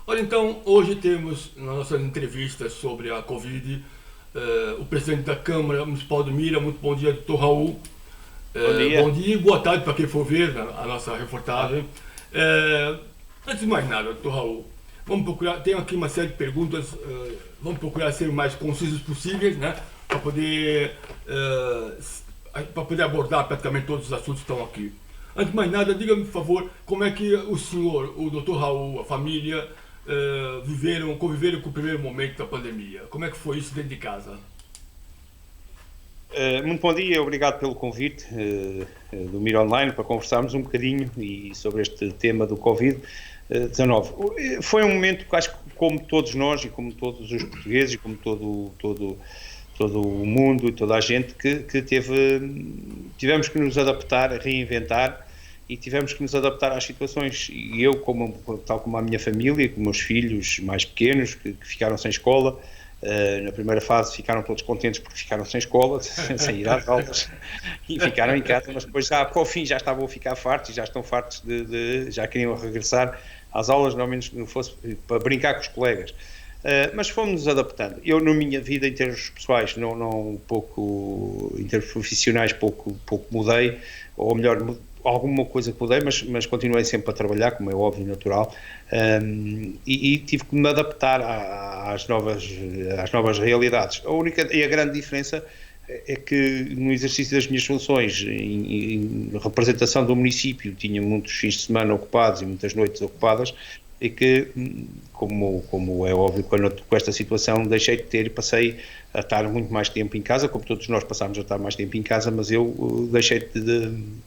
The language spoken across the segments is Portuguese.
Olha, então, hoje temos na nossa entrevista sobre a Covid o presidente da Câmara Municipal de Mira. Muito bom dia, doutor Raul. Bom Bom dia. dia e boa tarde para quem for ver a nossa reportagem. É, Antes de mais nada, doutor Raul, vamos procurar, tem aqui uma série de perguntas, vamos procurar ser o mais concisos possíveis, né? Para poder abordar praticamente todos os assuntos que estão aqui. Antes de mais nada, diga-me, por favor, como é que o senhor, o doutor Raul, a família, conviveram com o primeiro momento da pandemia? Como é que foi isso dentro de casa? Muito bom dia, obrigado pelo convite do Mir Online para conversarmos um bocadinho sobre este tema do Covid-19. Foi um momento que acho que, como todos nós e como todos os portugueses e como todo o mundo e toda a gente, que tivemos que nos adaptar, reinventar e tivemos que nos adaptar às situações. E eu, tal como a minha família, com meus filhos mais pequenos que ficaram sem escola. Na primeira fase ficaram todos contentes porque ficaram sem escola, sem ir às aulas e ficaram em casa, mas depois já para o fim já estavam a ficar fartos e já estão fartos já queriam regressar às aulas, não menos que não fosse para brincar com os colegas. Mas fomos-nos adaptando. Eu, na minha vida, em termos pessoais, em termos profissionais, pouco mudei, ou melhor, alguma coisa que mudei, mas continuei sempre a trabalhar, como é óbvio e natural, e tive que me adaptar às novas realidades. A única e a grande diferença é que no exercício das minhas funções em representação do município tinha muitos fins de semana ocupados e muitas noites ocupadas, e que, como é óbvio, com esta situação deixei de ter e passei a estar muito mais tempo em casa, como todos nós passámos a estar mais tempo em casa, mas eu deixei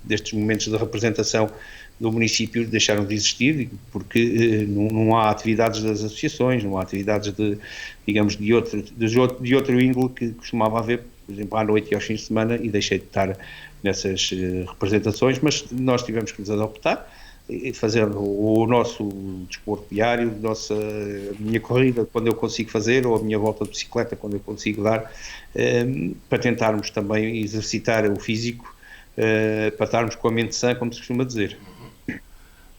destes momentos de representação do município deixaram de existir, porque não há atividades das associações, não há atividades digamos, de outro índole que costumava haver, por exemplo, à noite e aos fins de semana, e deixei de estar nessas representações, mas nós tivemos que nos adaptar e fazer o nosso desporto diário, a minha corrida quando eu consigo fazer, ou a minha volta de bicicleta quando eu consigo dar, para tentarmos também exercitar o físico, para estarmos com a mente sã, como se costuma dizer.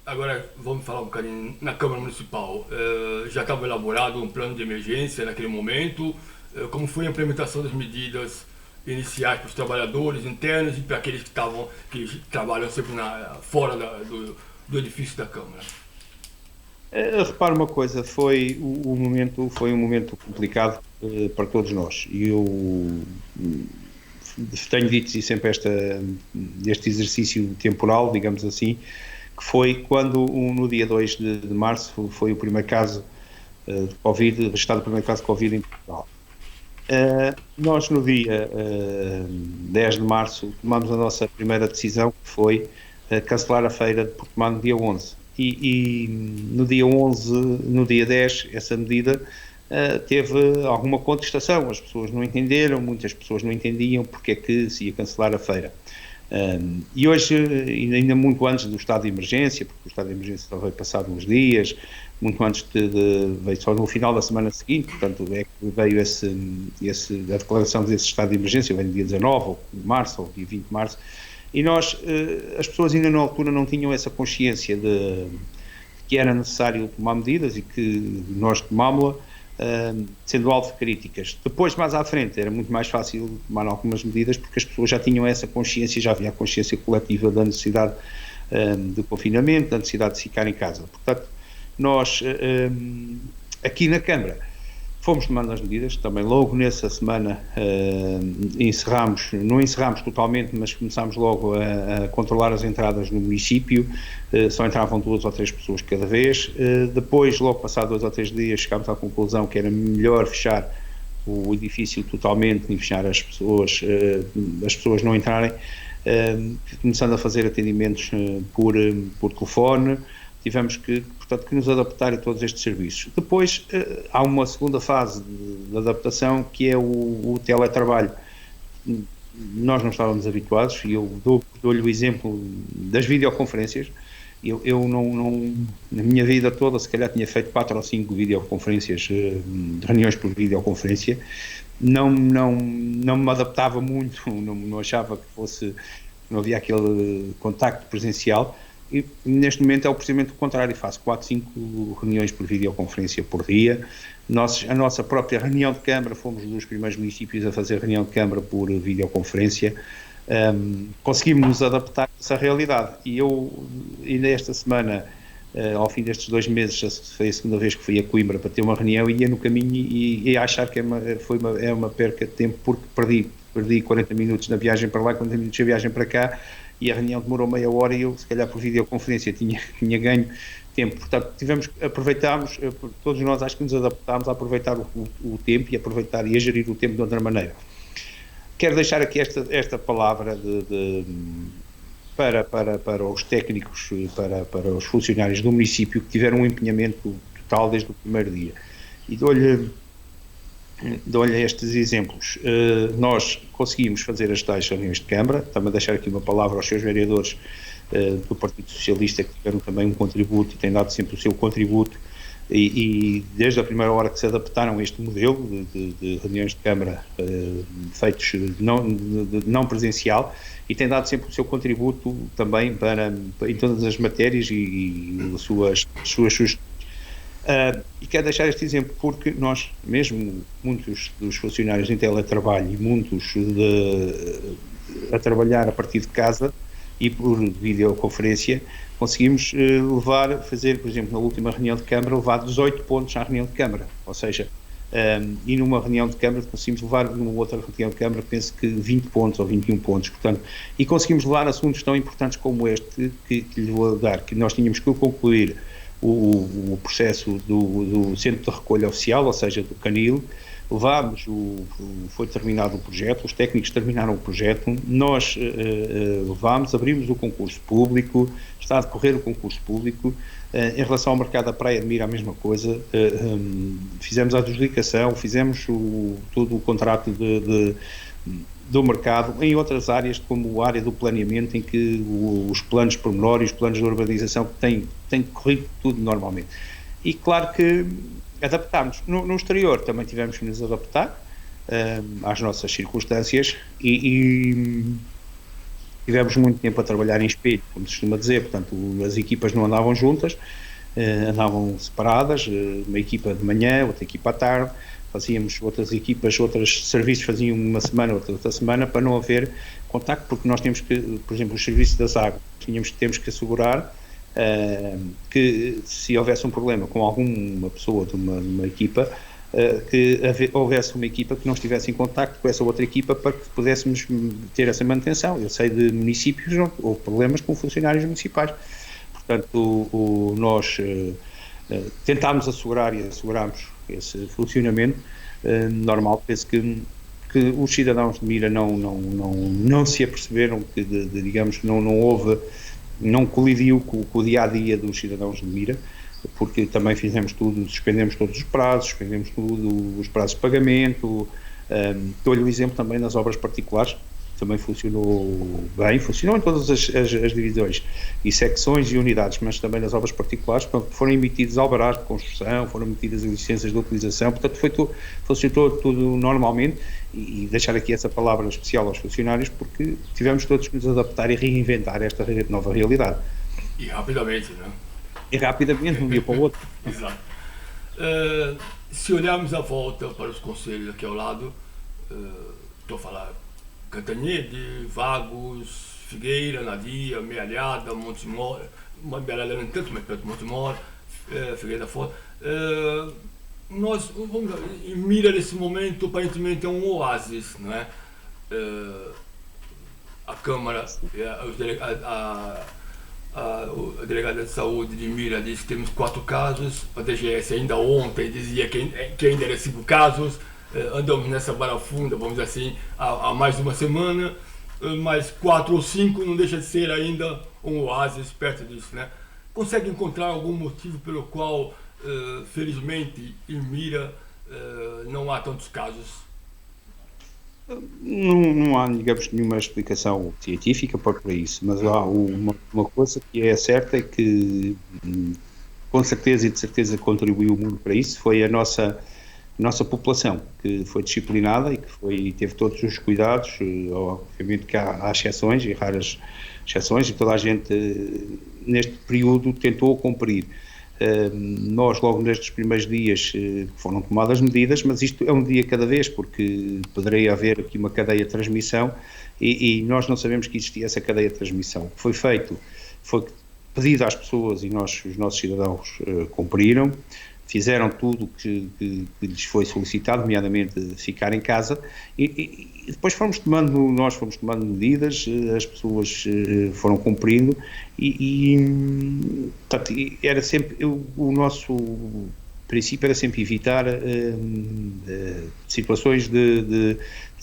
Agora vamos falar um bocadinho na Câmara Municipal. Já estava elaborado um plano de emergência naquele momento. Como foi a implementação das medidas iniciais para os trabalhadores internos e para aqueles que trabalham sempre fora do edifício da Câmara? Repara uma coisa, foi um momento complicado para todos nós. E eu tenho dito sempre este exercício temporal, digamos assim, que foi quando no dia 2 de março foi o primeiro caso de Covid, registrado o primeiro caso de Covid em Portugal. Nós no dia 10 de março tomamos a nossa primeira decisão, que foi cancelar a feira de Portimão no dia 11. E no dia 11, no dia 10, essa medida teve alguma contestação. As pessoas não entenderam, muitas pessoas não entendiam porque é que se ia cancelar a feira. E hoje, ainda muito antes do estado de emergência, porque o estado de emergência só veio passado uns dias, muito antes veio só no final da semana seguinte, portanto é que veio a declaração desse estado de emergência, veio no dia 19 de março, ou dia 20 de março, e as pessoas ainda na altura não tinham essa consciência de que era necessário tomar medidas e que nós tomámos-la, sendo alvo de críticas. Depois, mais à frente, era muito mais fácil tomar algumas medidas porque as pessoas já tinham essa consciência, já havia a consciência coletiva da necessidade de confinamento, da necessidade de ficar em casa. Portanto, nós, aqui na Câmara, fomos tomando as medidas, também logo nessa semana não encerramos totalmente, mas começámos logo a controlar as entradas no município, só entravam 2 ou 3 pessoas cada vez. Depois, logo passado 2 ou 3 dias, chegámos à conclusão que era melhor fechar o edifício totalmente e fechar as pessoas não entrarem, começando a fazer atendimentos por telefone. Tivemos portanto, que nos adaptar a todos estes serviços. Depois, há uma segunda fase de adaptação, que é o teletrabalho. Nós não estávamos habituados, e eu dou-lhe o exemplo das videoconferências. Eu não, na minha vida toda, se calhar tinha feito 4 ou 5 videoconferências, reuniões por videoconferência. Não me adaptava muito, não achava que não havia aquele contacto presencial. e neste momento é o procedimento contrário, faço 4, 5 reuniões por videoconferência por dia. A nossa própria reunião de Câmara, fomos um dos primeiros municípios a fazer reunião de Câmara por videoconferência. Conseguimos nos adaptar a essa realidade, e eu ainda esta semana, ao fim destes 2 meses, foi a segunda vez que fui a Coimbra para ter uma reunião, e ia no caminho e a achar que é uma perca de tempo, porque perdi 40 minutos na viagem para lá, 40 minutos na viagem para cá, e a reunião demorou meia hora e eu, se calhar por videoconferência, tinha ganho tempo. Portanto, aproveitámos, todos nós acho que nos adaptámos a aproveitar o tempo e a gerir o tempo de outra maneira. Quero deixar aqui esta palavra para os técnicos, para os funcionários do município, que tiveram um empenhamento total desde o primeiro dia. E dou-lhe estes exemplos. Nós conseguimos fazer as tais reuniões de Câmara, também deixar aqui uma palavra aos seus vereadores do Partido Socialista, que tiveram também um contributo e têm dado sempre o seu contributo, e desde a primeira hora que se adaptaram a este modelo de reuniões de Câmara feitos não presencial, e têm dado sempre o seu contributo também em todas as matérias e suas sugestões. E quero deixar este exemplo porque nós, mesmo muitos dos funcionários em teletrabalho e muitos a trabalhar a partir de casa e por videoconferência, conseguimos fazer, por exemplo, na última reunião de Câmara, levar 18 pontos à reunião de Câmara, ou seja, e numa reunião de Câmara conseguimos levar, numa outra reunião de Câmara, penso que 20 pontos ou 21 pontos, portanto, e conseguimos levar assuntos tão importantes como este, que lhe vou dar, que nós tínhamos que concluir o processo do centro de recolha oficial, ou seja, do Canil. Foi terminado o projeto, os técnicos terminaram o projeto, nós abrimos o concurso público, está a decorrer o concurso público. Em relação ao mercado da Praia de Mira, a mesma coisa, fizemos a adjudicação, fizemos todo o contrato do mercado, em outras áreas, como a área do planeamento, em que os planos pormenores, os planos de urbanização têm corrido tudo normalmente. E claro que adaptámos. No exterior também tivemos que nos adaptar às nossas circunstâncias e tivemos muito tempo a trabalhar em espelho, como se costuma dizer, portanto as equipas não andavam juntas, andavam separadas, uma equipa de manhã, outra equipa à tarde, fazíamos outros serviços faziam uma semana, outra semana, para não haver contacto, porque nós temos que, por exemplo, os serviços das águas, temos que assegurar que se houvesse um problema com alguma pessoa de uma equipa, que houvesse uma equipa que não estivesse em contacto com essa outra equipa para que pudéssemos ter essa manutenção. Eu sei de municípios onde houve problemas com funcionários municipais. Portanto, nós tentámos assegurar e assegurámos esse funcionamento normal. Penso que os cidadãos de Mira não se aperceberam que, digamos, não colidiu com o dia-a-dia dos cidadãos de Mira, porque também fizemos tudo, suspendemos todos os prazos, suspendemos tudo, os prazos de pagamento. Dou-lhe o exemplo também nas obras particulares, também funcionou bem, funcionou em todas as divisões e secções e unidades, mas também nas obras particulares. Portanto, foram emitidos alvarás de construção, foram emitidas licenças de utilização, portanto funcionou tudo normalmente. E deixar aqui essa palavra especial aos funcionários, porque tivemos todos que nos adaptar e reinventar esta nova realidade. E rapidamente, né? E rapidamente, de um dia para o outro. Exato. Se olharmos a volta para os conselhos aqui ao lado, estou a falar Cantanhede, Vagos, Figueira, Nadia, Mealhada, Montemor, Mealhada não tanto, mas perto de Montemor, Figueira da Foz. Nós, em Mira, nesse momento, aparentemente é um oásis, não é? A Câmara, a delegada de saúde de Mira disse que temos 4 casos, a DGS ainda ontem dizia que ainda eram 5 casos, andamos nessa barafunda, vamos dizer assim, há mais de uma semana, mas 4 ou 5 não deixa de ser ainda um oásis perto disso, né? Consegue encontrar algum motivo pelo qual, felizmente, em Mira não há tantos casos? Não há, digamos, nenhuma explicação científica para isso, mas há uma coisa que é certa, é que com certeza e de certeza contribuiu muito para isso, foi a nossa nossa população que foi disciplinada e que teve todos os cuidados, obviamente que há exceções e raras exceções, e toda a gente neste período tentou cumprir. Nós logo nestes primeiros dias foram tomadas medidas, mas isto é um dia cada vez, porque poderia haver aqui uma cadeia de transmissão e nós não sabemos que existia essa cadeia de transmissão. O que foi feito foi pedido às pessoas e os nossos cidadãos cumpriram, fizeram tudo o que lhes foi solicitado, nomeadamente ficar em casa, e depois nós fomos tomando medidas, as pessoas foram cumprindo, portanto, era sempre, o nosso princípio era sempre evitar situações de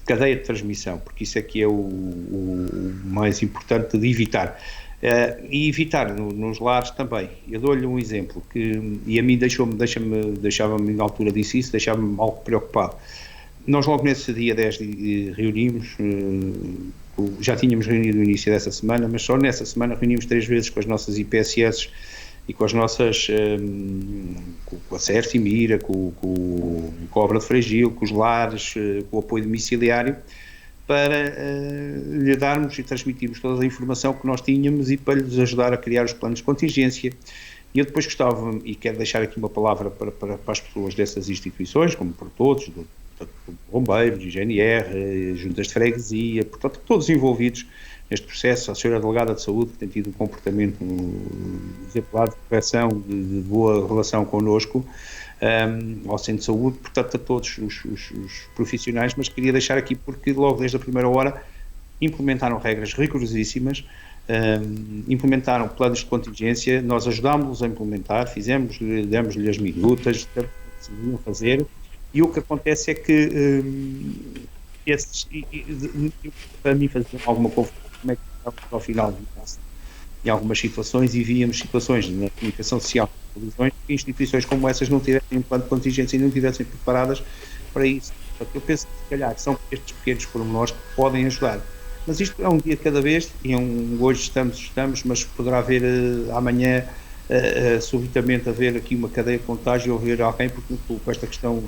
cadeia de transmissão, porque isso é que é o mais importante de evitar. E evitar nos lares também. Eu dou-lhe um exemplo e a mim deixava-me na altura disso, deixava-me algo preocupado. Nós logo nesse dia 10 reunimos, já tínhamos reunido no início dessa semana, mas só nessa semana reunimos 3 vezes com as nossas IPSS e com as nossas, com a CERS e Mira, com a Obra de Fragil, com os lares, com o apoio domiciliário, para lhe darmos e transmitirmos toda a informação que nós tínhamos e para lhes ajudar a criar os planos de contingência. E eu depois gostava, e quero deixar aqui uma palavra para as pessoas dessas instituições, como para todos, do bombeiros, GNR, juntas de freguesia, portanto, todos envolvidos neste processo, a senhora delegada de saúde, que tem tido um comportamento exemplar de correção, de boa relação connosco, ao centro de saúde, portanto a todos os profissionais, mas queria deixar aqui porque logo desde a primeira hora implementaram regras rigorosíssimas, implementaram planos de contingência, nós ajudámos-los a implementar, demos-lhe as minutas, decidiam fazer, e o que acontece é que para mim fazia alguma confusão, como é que estamos ao final do caso em algumas situações, e víamos situações na comunicação social, que instituições como essas não tivessem um plano de contingência e não estivessem preparadas para isso. Portanto, eu penso que, se calhar, são estes pequenos pormenores que podem ajudar. Mas isto é um dia de cada vez, e hoje estamos, mas poderá haver amanhã, subitamente, haver aqui uma cadeia de contágio ou haver alguém, porque com esta questão,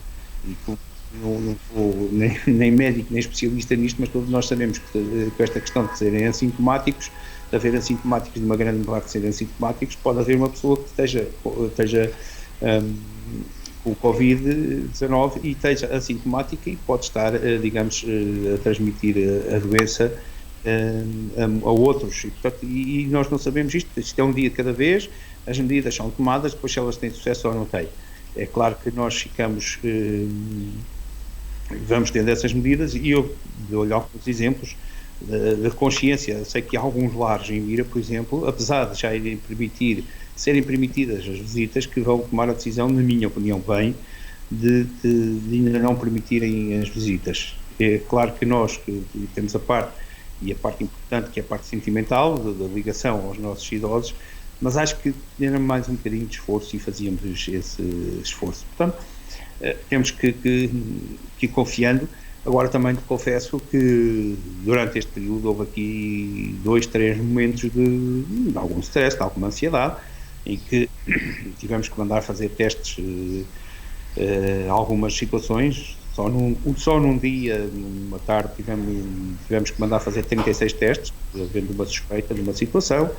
não sou nem médico nem especialista nisto, mas todos nós sabemos que com esta questão de serem assintomáticos, de haver assintomáticos, de uma grande parte serem assintomáticos, pode haver uma pessoa que esteja com o Covid-19 e esteja assintomática e pode estar, digamos, a transmitir a doença a outros. E nós não sabemos isto é um dia de cada vez, as medidas são tomadas, depois se elas têm sucesso ou não têm. É claro que nós vamos tendo essas medidas, e eu dou-lhe alguns exemplos de consciência. Eu sei que há alguns lares em Mira, por exemplo, apesar de já serem permitidas as visitas, que vão tomar a decisão, na minha opinião, de ainda não permitirem as visitas. É claro que nós que temos a parte importante, que é a parte sentimental, da ligação aos nossos idosos, mas acho que era mais um bocadinho de esforço e fazíamos esse esforço. Portanto, temos que ir confiando. Agora também te confesso que durante este período houve aqui 2, 3 momentos de algum stress, de alguma ansiedade, em que tivemos que mandar fazer testes, algumas situações, só num dia, numa tarde, tivemos que mandar fazer 36 testes, havendo uma suspeita de uma situação,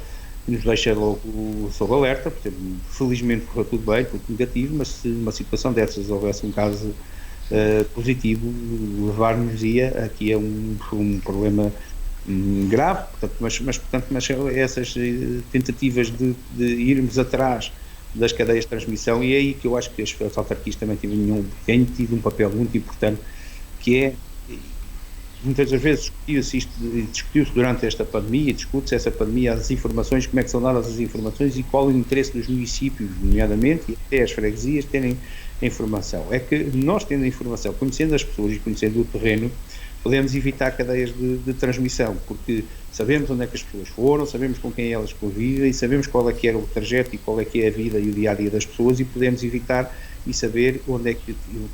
que nos deixa logo sob alerta, porque felizmente correu tudo bem, tudo negativo, mas se numa situação dessas houvesse um caso positivo, levar-nos-ia aqui a um problema grave, portanto, mas essas tentativas de irmos atrás das cadeias de transmissão, e é aí que eu acho que as autarquias também têm tido um papel muito importante, que é, muitas das vezes discutiu-se durante esta pandemia, discute-se essa pandemia, as informações, como é que são dadas as informações e qual é o interesse dos municípios, nomeadamente, e até as freguesias terem a informação. É que nós, tendo a informação, conhecendo as pessoas e conhecendo o terreno, podemos evitar cadeias de transmissão, porque sabemos onde é que as pessoas foram, sabemos com quem elas convivem, sabemos qual é que era o trajeto e qual é que é a vida e o dia-a-dia das pessoas, e podemos evitar e saber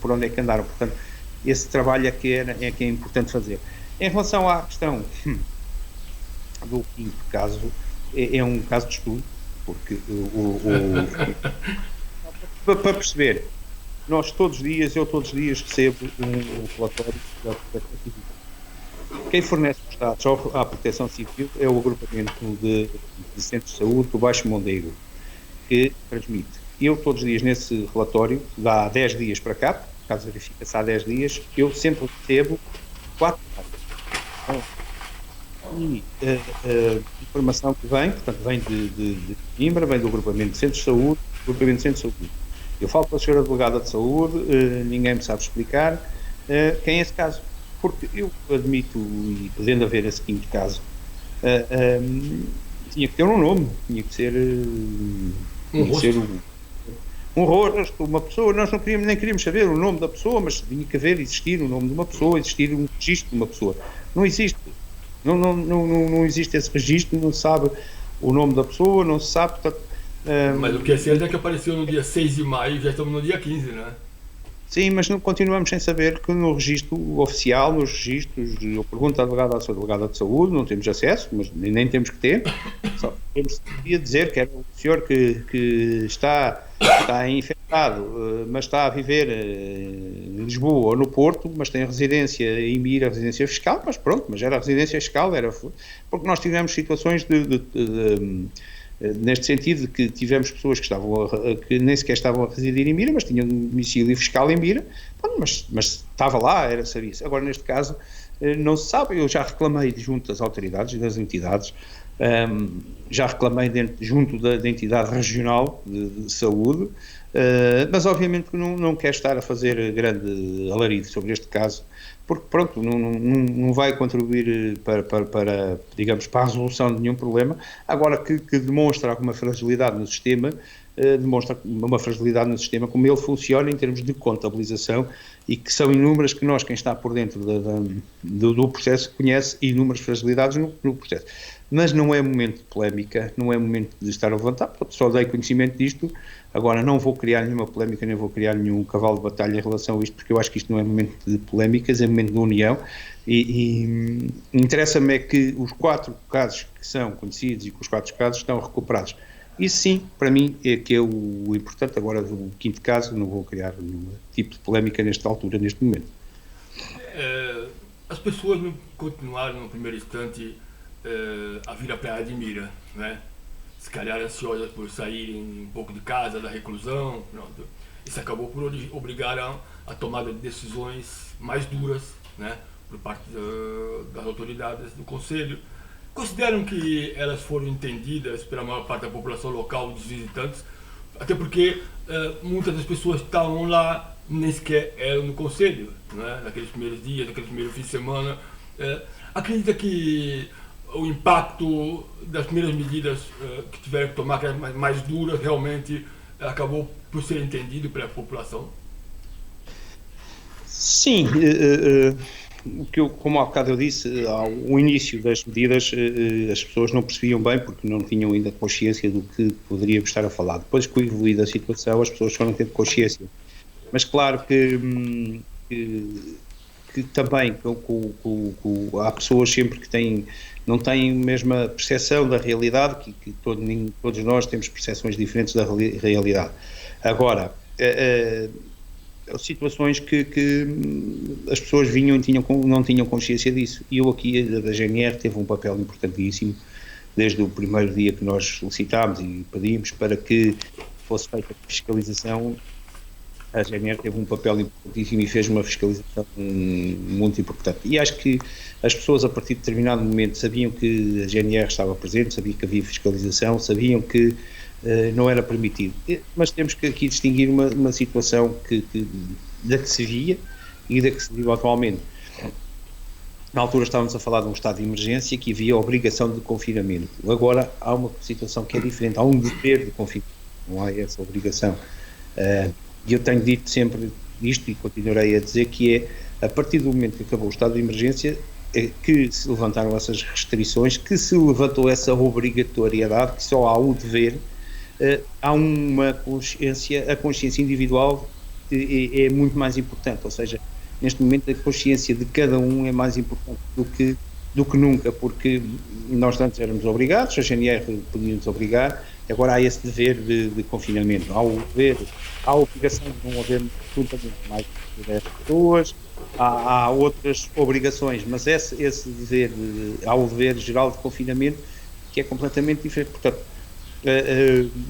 por onde é que andaram. Portanto, esse trabalho é que é importante fazer. Em relação à questão do quinto caso, é um caso de estudo, porque para perceber, eu todos os dias recebo um relatório da Proteção Civil. Quem fornece os dados à Proteção Civil é o agrupamento de centros de saúde do Baixo Mondego, que transmite. Eu todos os dias nesse relatório, dá 10 dias para cá, caso verifica-se há 10 dias, eu sempre recebo 4 dados. E a informação que vem, portanto, vem de Coimbra, vem do agrupamento de centros de saúde, Eu falo com a senhora delegada de saúde, ninguém me sabe explicar quem é esse caso. Porque eu admito, e podendo haver esse quinto caso, tinha que ter um nome, tinha que ser um rosto, uma pessoa. Nós nem queríamos saber o nome da pessoa, mas tinha que existir o nome de uma pessoa, existir um registro de uma pessoa. Não existe. Não existe esse registro, não se sabe o nome da pessoa, não se sabe. Portanto, mas o que é certo é que apareceu no dia 6 de maio, já estamos no dia 15, né? Sim, mas não continuamos sem saber que no registro oficial, nos registros, eu pergunto à sua delegada de saúde, não temos acesso, mas nem temos que ter, só temos que dizer que é o senhor que está infectado, mas está a viver em Lisboa ou no Porto, mas tem residência em Mira, residência fiscal, mas pronto, mas era residência fiscal, porque nós tivemos situações neste sentido de que tivemos pessoas que nem sequer estavam a residir em Mira, mas tinham domicílio fiscal em Mira, mas estava lá, sabia-se. Agora, neste caso, não se sabe. Eu já reclamei junto das autoridades e das entidades, já reclamei junto da entidade regional de saúde, mas obviamente que não quero estar a fazer grande alarido sobre este caso, porque pronto, não vai contribuir para, digamos, para a resolução de nenhum problema. Agora que demonstra alguma fragilidade no sistema, demonstra uma fragilidade no sistema, como ele funciona em termos de contabilização, e que são inúmeras, que quem está por dentro do processo conhece inúmeras fragilidades no processo. Mas não é momento de polémica, não é momento de estar a levantar, só dei conhecimento disto. Agora não vou criar nenhuma polémica, nem vou criar nenhum cavalo de batalha em relação a isto, porque eu acho que isto não é momento de polémicas, é momento de união, e interessa-me é que os 4 casos que são conhecidos e que os 4 casos estão recuperados. Isso sim, para mim, é que é o importante. Agora, do quinto caso, não vou criar nenhum tipo de polémica nesta altura, neste momento. As pessoas continuaram no primeiro instante a vir à Praia de Mira, né? Se calhar ansiosas por saírem um pouco de casa, da reclusão, pronto. Isso acabou por obrigar a tomada de decisões mais duras, né? Por parte das autoridades do Conselho. Consideram que elas foram entendidas pela maior parte da população local, dos visitantes, até porque muitas das pessoas que estavam lá nem sequer eram no Conselho, né? Naqueles primeiros dias, naqueles primeiros fins de semana. Acredita que o impacto das primeiras medidas que tiveram que tomar, que eram mais duras, realmente acabou por ser entendido pela população? Sim, como há bocado eu disse, ao início das medidas as pessoas não percebiam bem, porque não tinham ainda consciência do que poderíamos estar a falar. Depois que evoluiu a situação, as pessoas foram tendo consciência. Mas claro que também há pessoas sempre que não têm a mesma percepção da realidade, que todos nós temos percepções diferentes da realidade. Agora, situações que as pessoas vinham e não tinham consciência disso. E aqui, a GNR teve um papel importantíssimo, desde o primeiro dia que nós solicitámos e pedimos para que fosse feita a fiscalização. A GNR teve um papel importantíssimo e fez uma fiscalização muito importante. E acho que as pessoas, a partir de determinado momento, sabiam que a GNR estava presente, sabiam que havia fiscalização, sabiam que não era permitido. Mas temos que aqui distinguir uma situação da que se via e da que se vive atualmente. Na altura estávamos a falar de um estado de emergência, que havia obrigação de confinamento. Agora há uma situação que é diferente, há um dever de confinamento, não há essa obrigação. E eu tenho dito sempre isto e continuarei a dizer que é, a partir do momento que acabou o estado de emergência, que se levantaram essas restrições, que se levantou essa obrigatoriedade, que só há um dever, há uma consciência, a consciência individual é muito mais importante, ou seja, neste momento a consciência de cada um é mais importante do que nunca, porque nós antes éramos obrigados, a GNR podia nos obrigar, Agora há esse dever de confinamento, há a obrigação de não haver juntamente mais de 10 pessoas, há outras obrigações, mas esse dever, há o dever geral de confinamento que é completamente diferente. Portanto,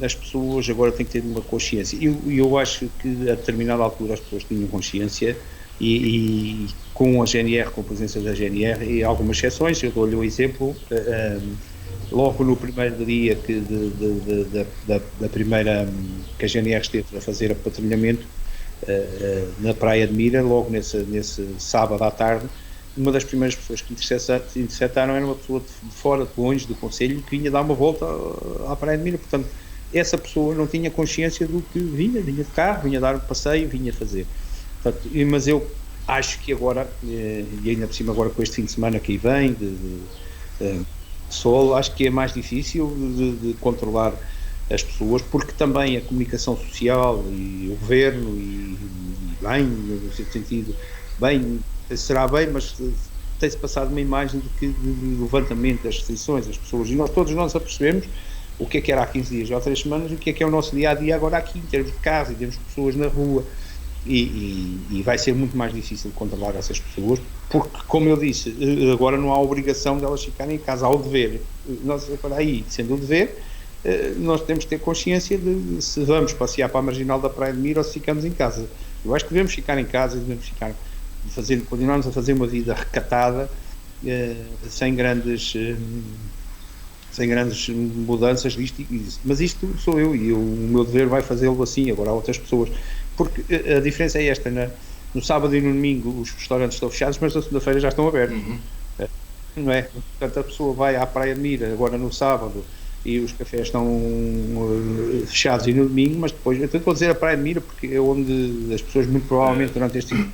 as pessoas agora têm que ter uma consciência. E eu acho que a determinada altura as pessoas tinham consciência e com a GNR, com a presença da GNR e algumas exceções, eu dou-lhe um exemplo, logo no primeiro dia da primeira que a GNR esteve a fazer a patrulhamento na Praia de Mira, logo nesse sábado à tarde, uma das primeiras pessoas que interceptaram era uma pessoa de fora, de longe do concelho, que vinha dar uma volta à Praia de Mira. Portanto, essa pessoa não tinha consciência do que vinha de carro, vinha dar um passeio, vinha fazer. Portanto, mas eu acho que agora, e ainda por cima agora com este fim de semana que aí vem, de sol, acho que é mais difícil de controlar as pessoas, porque também a comunicação social e o governo, e bem, no sentido, bem, será bem, mas tem-se passado uma imagem de levantamento das restrições das pessoas, e todos nós apercebemos o que é que era há 15 dias ou há 3 semanas, e o que é o nosso dia-a-dia agora aqui, em termos de casa, em termos de pessoas na rua, e vai ser muito mais difícil controlar essas pessoas, porque, como eu disse, agora não há obrigação de elas ficarem em casa, há o dever. Nós, para aí, sendo o dever, nós temos que ter consciência de se vamos passear para a marginal da Praia de Mira ou se ficamos em casa. Eu acho que devemos ficar em casa, continuarmos a fazer uma vida recatada, sem grandes mudanças disto, mas isto sou eu, e o meu dever vai fazê-lo assim. Agora há outras pessoas, porque a diferença é esta, no sábado e no domingo os restaurantes estão fechados, mas na segunda-feira já estão abertos, não é? Portanto, a pessoa vai à Praia de Mira agora no sábado e os cafés estão fechados e no domingo, mas depois, eu estou a dizer a Praia de Mira porque é onde as pessoas muito provavelmente durante este tempo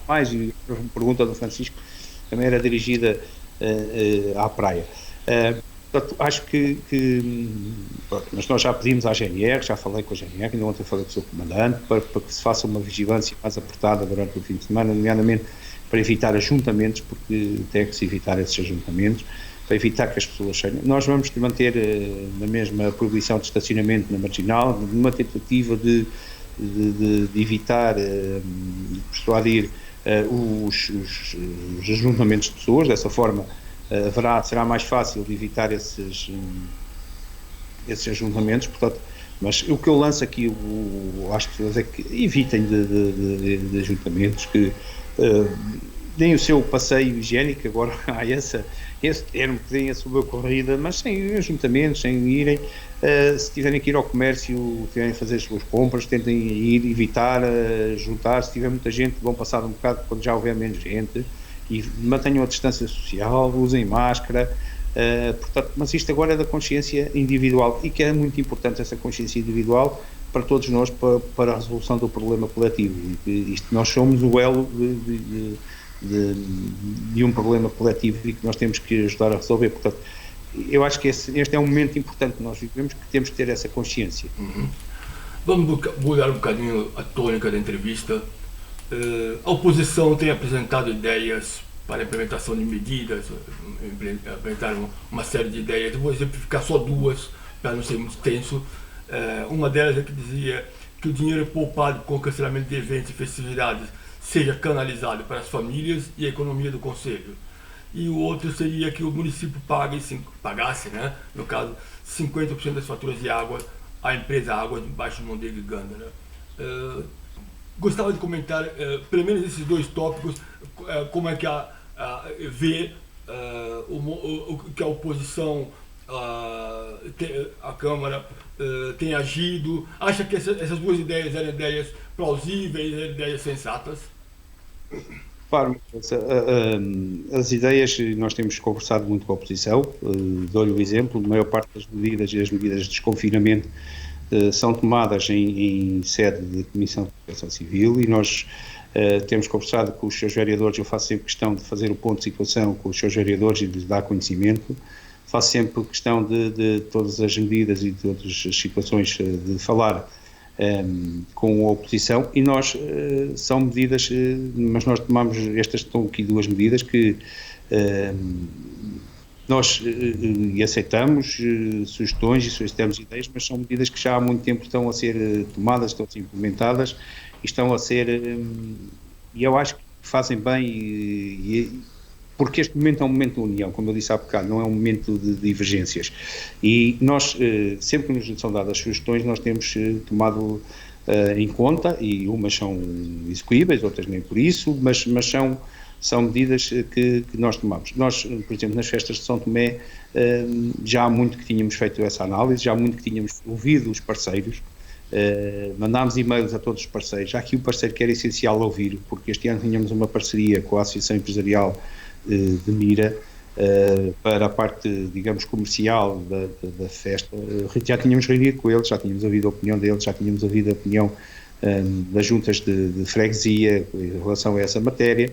mais, e a pergunta do Francisco também era dirigida à praia. Portanto, acho que mas nós já pedimos à GNR, já falei com a GNR, ainda ontem falei com o seu comandante, para que se faça uma vigilância mais apertada durante o fim de semana, nomeadamente para evitar ajuntamentos, porque tem que se evitar esses ajuntamentos, para evitar que as pessoas saiam. Nós vamos manter na mesma proibição de estacionamento na marginal, numa tentativa de evitar, de persuadir os ajuntamentos de pessoas. Dessa forma será mais fácil de evitar esses ajuntamentos. Portanto, mas o que eu lanço aqui às pessoas é que evitem de ajuntamentos, que deem o seu passeio higiênico. Agora há esse termo que deem a sua corrida, mas sem ajuntamentos, sem irem, se tiverem que ir ao comércio, tiverem que fazer as suas compras, tentem ir, evitar juntar. Se tiver muita gente, vão passar um bocado quando já houver menos gente, e mantenham a distância social, usem máscara. Portanto, mas isto agora é da consciência individual, e que é muito importante essa consciência individual para todos nós, para a resolução do problema coletivo. Nós somos o elo de um problema coletivo e que nós temos que ajudar a resolver. Portanto, eu acho que este é um momento importante que nós vivemos, que temos que ter essa consciência. Vamos mudar um bocadinho a tônica da entrevista. A oposição tem apresentado ideias para a implementação de medidas, apresentaram uma série de ideias. Eu vou exemplificar só duas, para não ser muito extenso. Uma delas é que dizia que o dinheiro poupado com o cancelamento de eventos e festividades seja canalizado para as famílias e a economia do concelho. E o outro seria que o município pagasse, no caso, 50% das faturas de água à empresa Água de Baixo Mondego e Gândara. Gostava de comentar, pelo menos esses dois tópicos, como é que vê o que a oposição, a Câmara tem agido. Acha que essas duas ideias eram ideias plausíveis, eram ideias sensatas? Claro, as ideias, nós temos conversado muito com a oposição. Dou-lhe o exemplo, a maior parte das medidas e as medidas de desconfinamento são tomadas em sede de Comissão de Proteção Civil, e nós temos conversado com os seus vereadores. Eu faço sempre questão de fazer o ponto de situação com os seus vereadores e de lhes dar conhecimento. Faço sempre questão de todas as medidas e de todas as situações de falar com a oposição, e nós são medidas, mas nós tomamos, estas estão aqui duas medidas que Nós aceitamos sugestões e solicitamos ideias, mas são medidas que já há muito tempo estão a ser tomadas, estão a ser implementadas e estão a ser. E eu acho que fazem bem, porque este momento é um momento de união, como eu disse há bocado, não é um momento de divergências. E nós, sempre que nos são dadas sugestões, nós temos tomado em conta, e umas são execuíveis, outras nem por isso, mas são medidas que nós tomamos. Nós, por exemplo, nas festas de São Tomé, já há muito que tínhamos feito essa análise, já há muito que tínhamos ouvido os parceiros, mandámos e-mails a todos os parceiros. Já aqui o parceiro que era essencial ouvir, porque este ano tínhamos uma parceria com a Associação Empresarial de Mira, para a parte, digamos, comercial da festa. Já tínhamos reunido com eles, já tínhamos ouvido a opinião deles, já tínhamos ouvido a opinião das juntas de freguesia em relação a essa matéria.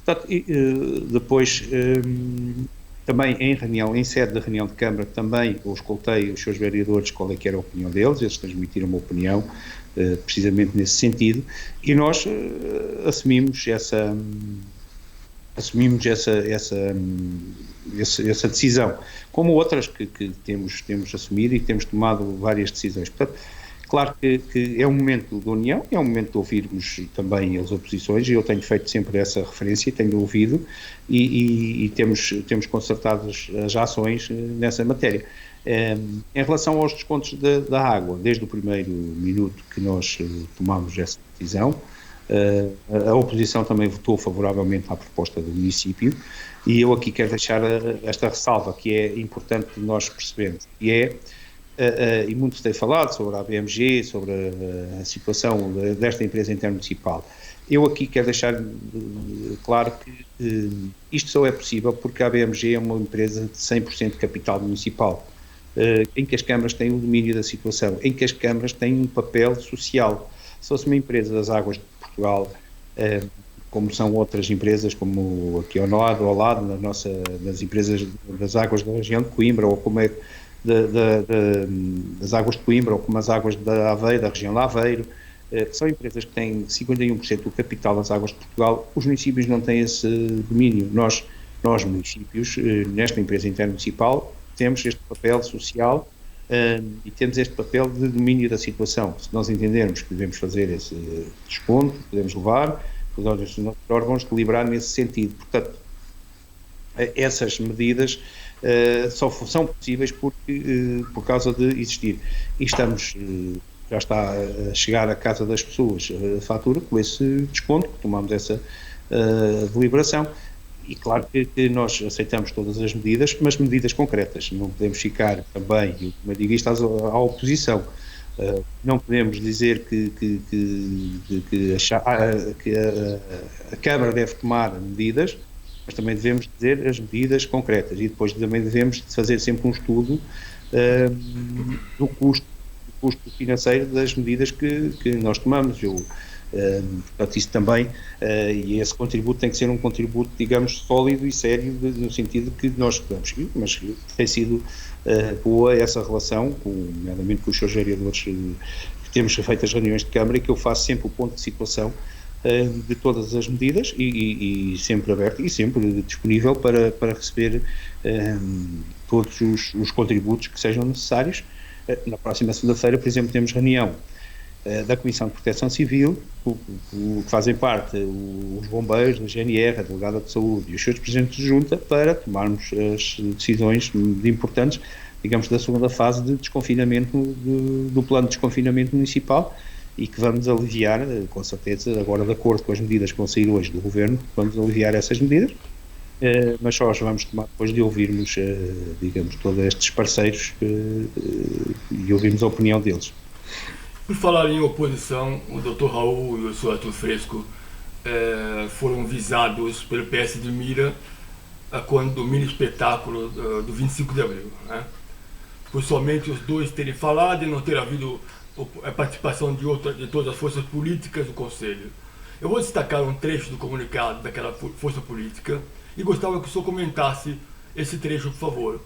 Portanto, depois, também em sede da reunião de Câmara, também eu escutei os seus vereadores qual é que era a opinião deles, eles transmitiram uma opinião precisamente nesse sentido, e nós assumimos essa decisão, como outras que temos assumido e que temos tomado várias decisões. Portanto, claro que é um momento de união, é um momento de ouvirmos também as oposições, e eu tenho feito sempre essa referência, tenho ouvido e temos concertado as ações nessa matéria. Em relação aos descontos da água, desde o primeiro minuto que nós tomamos essa decisão, a oposição também votou favoravelmente à proposta do município, e eu aqui quero deixar esta ressalva que é importante nós percebermos, e e muito se tem falado sobre a BMG, sobre a situação desta empresa intermunicipal. Eu aqui quero deixar claro que isto só é possível porque a BMG é uma empresa de 100% de capital municipal, em que as câmaras têm o domínio da situação, em que as câmaras têm um papel social. Se fosse uma empresa das águas de Portugal, como são outras empresas, como aqui ao lado nas empresas das águas da região de Coimbra, ou como é das águas de Coimbra, ou como as águas da Aveiro, da região de Aveiro, são empresas que têm 51% do capital das águas de Portugal. Os municípios não têm esse domínio. Nós municípios, nesta empresa intermunicipal, temos este papel social e temos este papel de domínio da situação. Se nós entendermos que devemos fazer esse desconto, podemos levar, os nossos órgãos deliberar nesse sentido. Portanto, essas medidas só são possíveis por causa de existir. E já está a chegar à casa das pessoas a fatura com esse desconto, tomamos essa deliberação. E claro que nós aceitamos todas as medidas, mas medidas concretas. Não podemos ficar também, e como eu digo isto, à oposição. Não podemos dizer que a Câmara deve tomar medidas, mas também devemos dizer as medidas concretas, e depois também devemos fazer sempre um estudo do custo financeiro das medidas que nós tomamos. Portanto, isso também, e esse contributo tem que ser um contributo, digamos, sólido e sério, no sentido que nós estudamos. Mas tem sido boa essa relação, nomeadamente com os seus vereadores, que temos feito as reuniões de Câmara, e que eu faço sempre o ponto de situação de todas as medidas, e sempre aberto e sempre disponível para receber todos os contributos que sejam necessários. Na próxima segunda-feira, por exemplo, temos reunião da Comissão de Proteção Civil, que fazem parte os bombeiros, a GNR, a Delegada de Saúde e os seus presidentes de junta, para tomarmos as decisões importantes, digamos, da segunda fase de desconfinamento, do plano de desconfinamento municipal, e que vamos aliviar, com certeza, agora de acordo com as medidas que vão sair hoje do Governo, vamos aliviar essas medidas, mas só as vamos tomar depois de ouvirmos, digamos, todos estes parceiros e ouvirmos a opinião deles. Por falar em oposição, o Dr. Raul e o Sr. Arthur Fresco foram visados pelo PS de Mira quando o mini espetáculo do 25 de abril, né? Por somente os dois terem falado e não ter havido a participação de todas as forças políticas do Conselho. Eu vou destacar um trecho do comunicado daquela força política e gostava que o senhor comentasse esse trecho, por favor.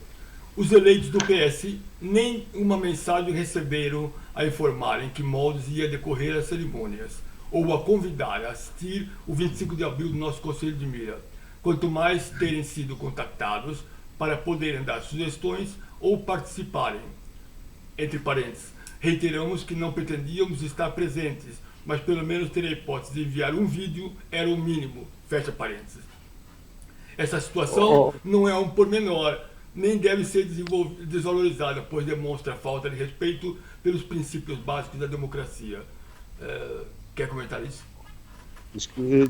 Os eleitos do PS nem uma mensagem receberam a informar em que modos ia decorrer as cerimônias, ou a convidar a assistir o 25 de abril do nosso Conselho de Mira. Quanto mais terem sido contactados para poderem dar sugestões ou participarem. Entre parênteses, reiteramos que não pretendíamos estar presentes, mas pelo menos ter a hipótese de enviar um vídeo era o mínimo, fecha parênteses. Essa situação não é um pormenor, nem deve ser desvalorizada, pois demonstra falta de respeito pelos princípios básicos da democracia. Quer comentar isso?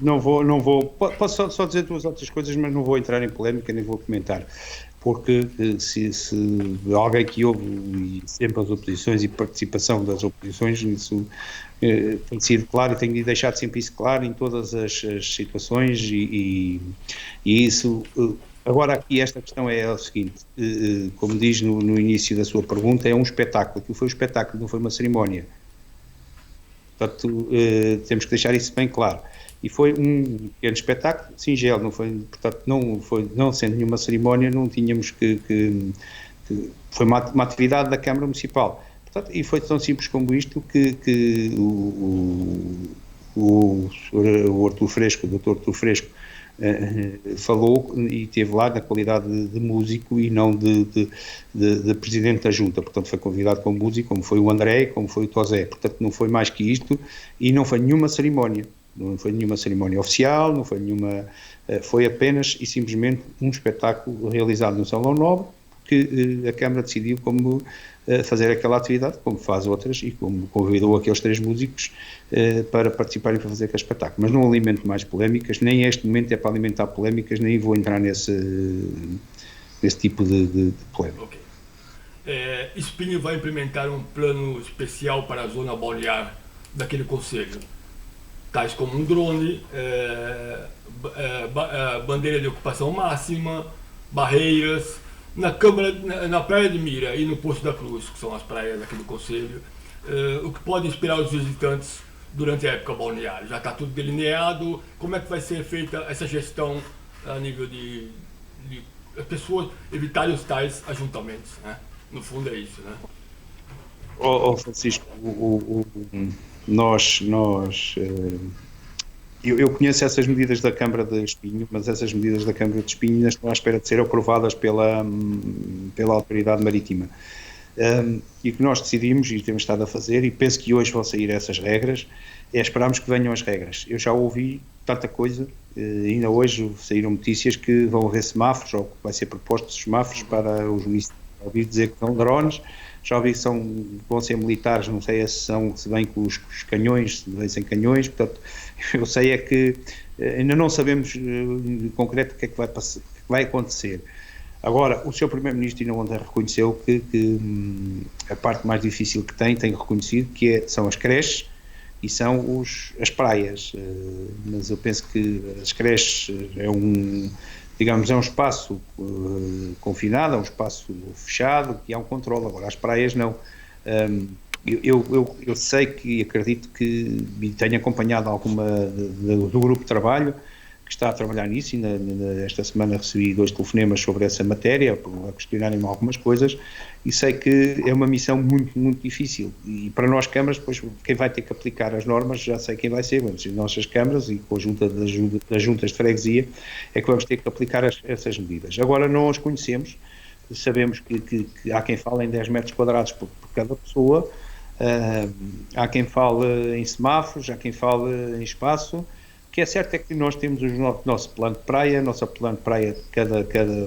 Não vou, posso só dizer duas outras coisas, mas não vou entrar em polémica, nem vou comentar, porque se alguém que ouve sempre as oposições e participação das oposições, isso tem sido claro e tenho deixado sempre isso claro em todas as situações e isso. Agora aqui esta questão é o seguinte, como diz no início da sua pergunta, é um espetáculo, aquilo foi um espetáculo, não foi uma cerimónia. Portanto, temos que deixar isso bem claro. E foi um pequeno espetáculo, singelo, não foi, portanto, não sendo nenhuma cerimónia, não tínhamos foi uma atividade da Câmara Municipal. Portanto, e foi tão simples como isto que o Artur Fresco, o Dr. Artur Fresco, falou e esteve lá na qualidade de músico e não de presidente da junta, portanto foi convidado como músico, como foi o André, como foi o Tosé, portanto não foi mais que isto e não foi nenhuma cerimónia, oficial, não foi nenhuma, foi apenas e simplesmente um espetáculo realizado no Salão Nobre que a Câmara decidiu como fazer aquela atividade, como faz outras e como convidou aqueles 3 músicos para participarem para fazer aquele espetáculo. Mas não alimento mais polémicas, nem este momento é para alimentar polémicas, nem vou entrar nesse tipo de polémica. Okay. Espinho vai implementar um plano especial para a zona balnear daquele concelho, tais como um drone, bandeira de ocupação máxima, barreiras. Na Praia de Mira e no Poço da Cruz, que são as praias aqui do concelho, o que pode inspirar os visitantes durante a época balneária? Já está tudo delineado? Como é que vai ser feita essa gestão a nível de as pessoas evitarem os tais ajuntamentos, né? No fundo é isso, né? Francisco, eu conheço essas medidas da Câmara de Espinho, mas essas medidas da Câmara de Espinho ainda estão à espera de ser aprovadas pela Autoridade Marítima. E o que nós decidimos, e temos estado a fazer, e penso que hoje vão sair essas regras, é esperarmos que venham as regras. Eu já ouvi tanta coisa, ainda hoje saíram notícias que vão haver semáforos, ou que vai ser propostos semáforos para os municípios. Já ouvi dizer que são drones, já ouvi que vão ser militares, não sei se vem com os canhões, se vem sem canhões, portanto, eu sei é que ainda não sabemos em concreto o que é que vai acontecer. Agora, o Sr. Primeiro-Ministro ainda ontem reconheceu que a parte mais difícil que tem reconhecido, são as creches e são as praias, mas eu penso que as creches é um espaço confinado, é um espaço fechado, que há um controle. Agora, as praias não. Eu sei que acredito que tenho acompanhado alguma do grupo de trabalho que está a trabalhar nisso e esta semana recebi 2 telefonemas sobre essa matéria, a questionarem-me algumas coisas e sei que é uma missão muito, muito difícil e para nós câmaras, depois quem vai ter que aplicar as normas, já sei quem vai ser, vamos ser nossas câmaras e com a junta das juntas de freguesia é que vamos ter que aplicar essas medidas. Agora não as conhecemos, sabemos que há quem fale em 10 metros quadrados por cada pessoa, há quem fale em semáforos, há quem fale em espaço. O que é certo é que nós temos o nosso plano de praia,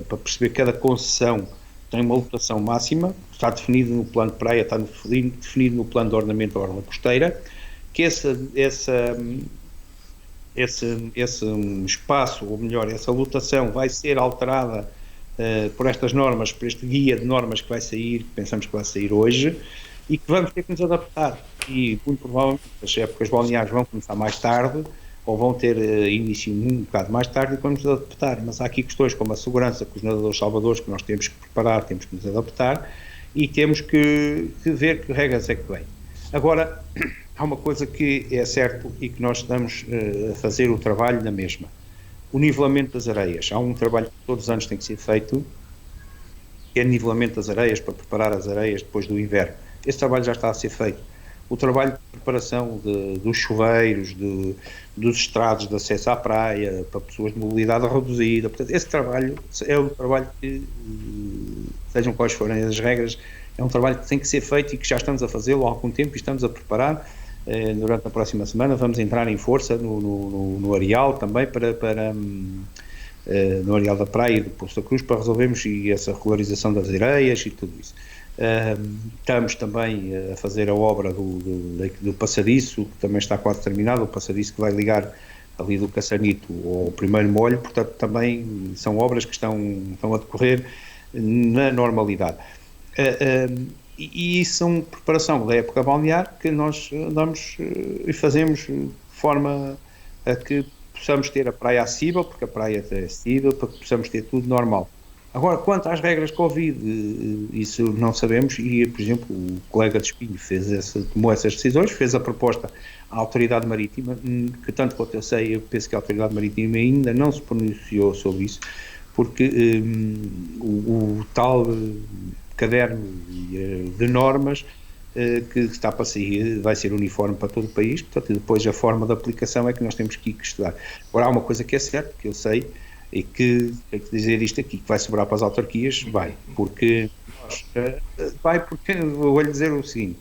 para perceber cada concessão tem uma lotação máxima, está definido no plano de praia, está definido no plano de ordenamento da orla costeira, que esse espaço, ou melhor, essa lotação vai ser alterada por estas normas, por este guia de normas que vai sair, que pensamos que vai sair hoje, e que vamos ter que nos adaptar. E, muito provavelmente, as épocas balneares vão começar mais tarde, ou vão ter início um bocado mais tarde e vamos nos adaptar, mas há aqui questões como a segurança, com os nadadores salvadores que nós temos que preparar, temos que nos adaptar e temos que ver que regras é que vem. Agora, há uma coisa que é certo e que nós estamos a fazer o trabalho na mesma. O nivelamento das areias. Há um trabalho que todos os anos tem que ser feito, que é nivelamento das areias, para preparar as areias depois do inverno. Esse trabalho já está a ser feito. O trabalho preparação dos chuveiros, dos estrados de acesso à praia, para pessoas de mobilidade reduzida. Portanto, esse trabalho é um trabalho que, sejam quais forem as regras, é um trabalho que tem que ser feito e que já estamos a fazê-lo há algum tempo e estamos a preparar. Durante a próxima semana vamos entrar em força no areal também no areal da praia e do Poço da Cruz para resolvermos essa regularização das areias e tudo isso. Estamos também a fazer a obra do passadiço, que também está quase terminado, o passadiço que vai ligar ali do Caçanito ao primeiro molho, portanto também são obras que estão a decorrer na normalidade. E são preparação da época balnear que nós andamos e fazemos de forma a que possamos ter a praia acessível, porque a praia é acessível, para que possamos ter tudo normal. Agora, quanto às regras Covid, isso não sabemos e, por exemplo, o colega de Espinho tomou essas decisões, fez a proposta à Autoridade Marítima, que tanto quanto eu sei, eu penso que a Autoridade Marítima ainda não se pronunciou sobre isso, porque o tal caderno de normas que está para sair vai ser uniforme para todo o país, portanto, depois a forma de aplicação é que nós temos que estudar. Agora, há uma coisa que é certa, que eu sei, e que tenho que dizer isto aqui, que vai sobrar para as autarquias, porque eu vou-lhe dizer o seguinte,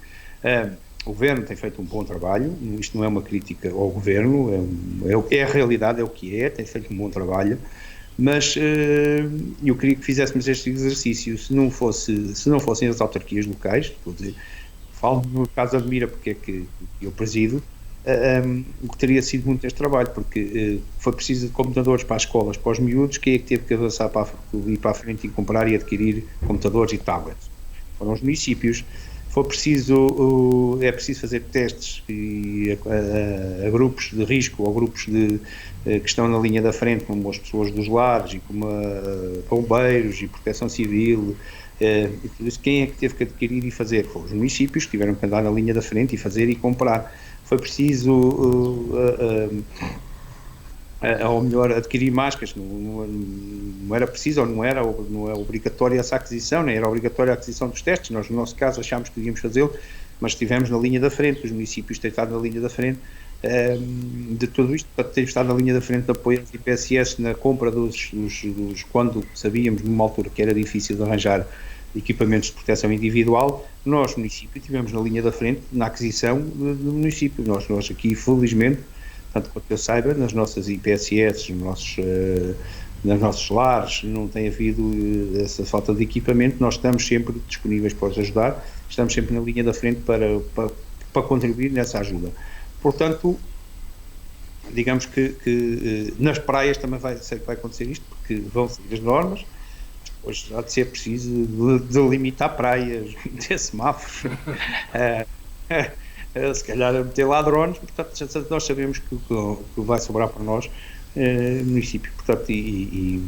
o Governo tem feito um bom trabalho, isto não é uma crítica ao Governo, é a realidade, é o que é, tem feito um bom trabalho, mas eu queria que fizéssemos este exercício, se não fossem as autarquias locais, vou dizer, falo no caso de Admira, porque é que eu presido, o que teria sido muito este trabalho, porque foi preciso de computadores para as escolas, para os miúdos, quem é que teve que avançar ir para a frente e comprar e adquirir computadores e tablets? Foram os municípios. É preciso fazer testes a grupos de risco ou grupos que estão na linha da frente, como as pessoas dos lares e como bombeiros e proteção civil, e tudo isso. Quem é que teve que adquirir e fazer? Foram os municípios que tiveram que andar na linha da frente e fazer e comprar. Foi preciso, ou melhor, adquirir máscaras, não era preciso, ou não é obrigatória essa aquisição, nem era obrigatória a aquisição dos testes. Nós, no nosso caso, achámos que devíamos fazê-lo, mas estivemos na linha da frente, os municípios têm estado na linha da frente de tudo isto, para ter estado na linha da frente de apoio aos IPSS na compra quando sabíamos numa altura que era difícil de arranjar equipamentos de proteção individual, nós, município, estivemos na linha da frente na aquisição do município. Nós aqui, felizmente, tanto quanto eu saiba, nas nossas IPSS, nos nossos lares, não tem havido essa falta de equipamento, nós estamos sempre disponíveis para os ajudar, estamos sempre na linha da frente para contribuir nessa ajuda. Portanto, digamos que nas praias também vai acontecer isto, porque vão seguir as normas. Hoje há de ser preciso delimitar praias, meter semáforos, se calhar meter ladrões, portanto nós sabemos que vai sobrar para nós município, portanto, e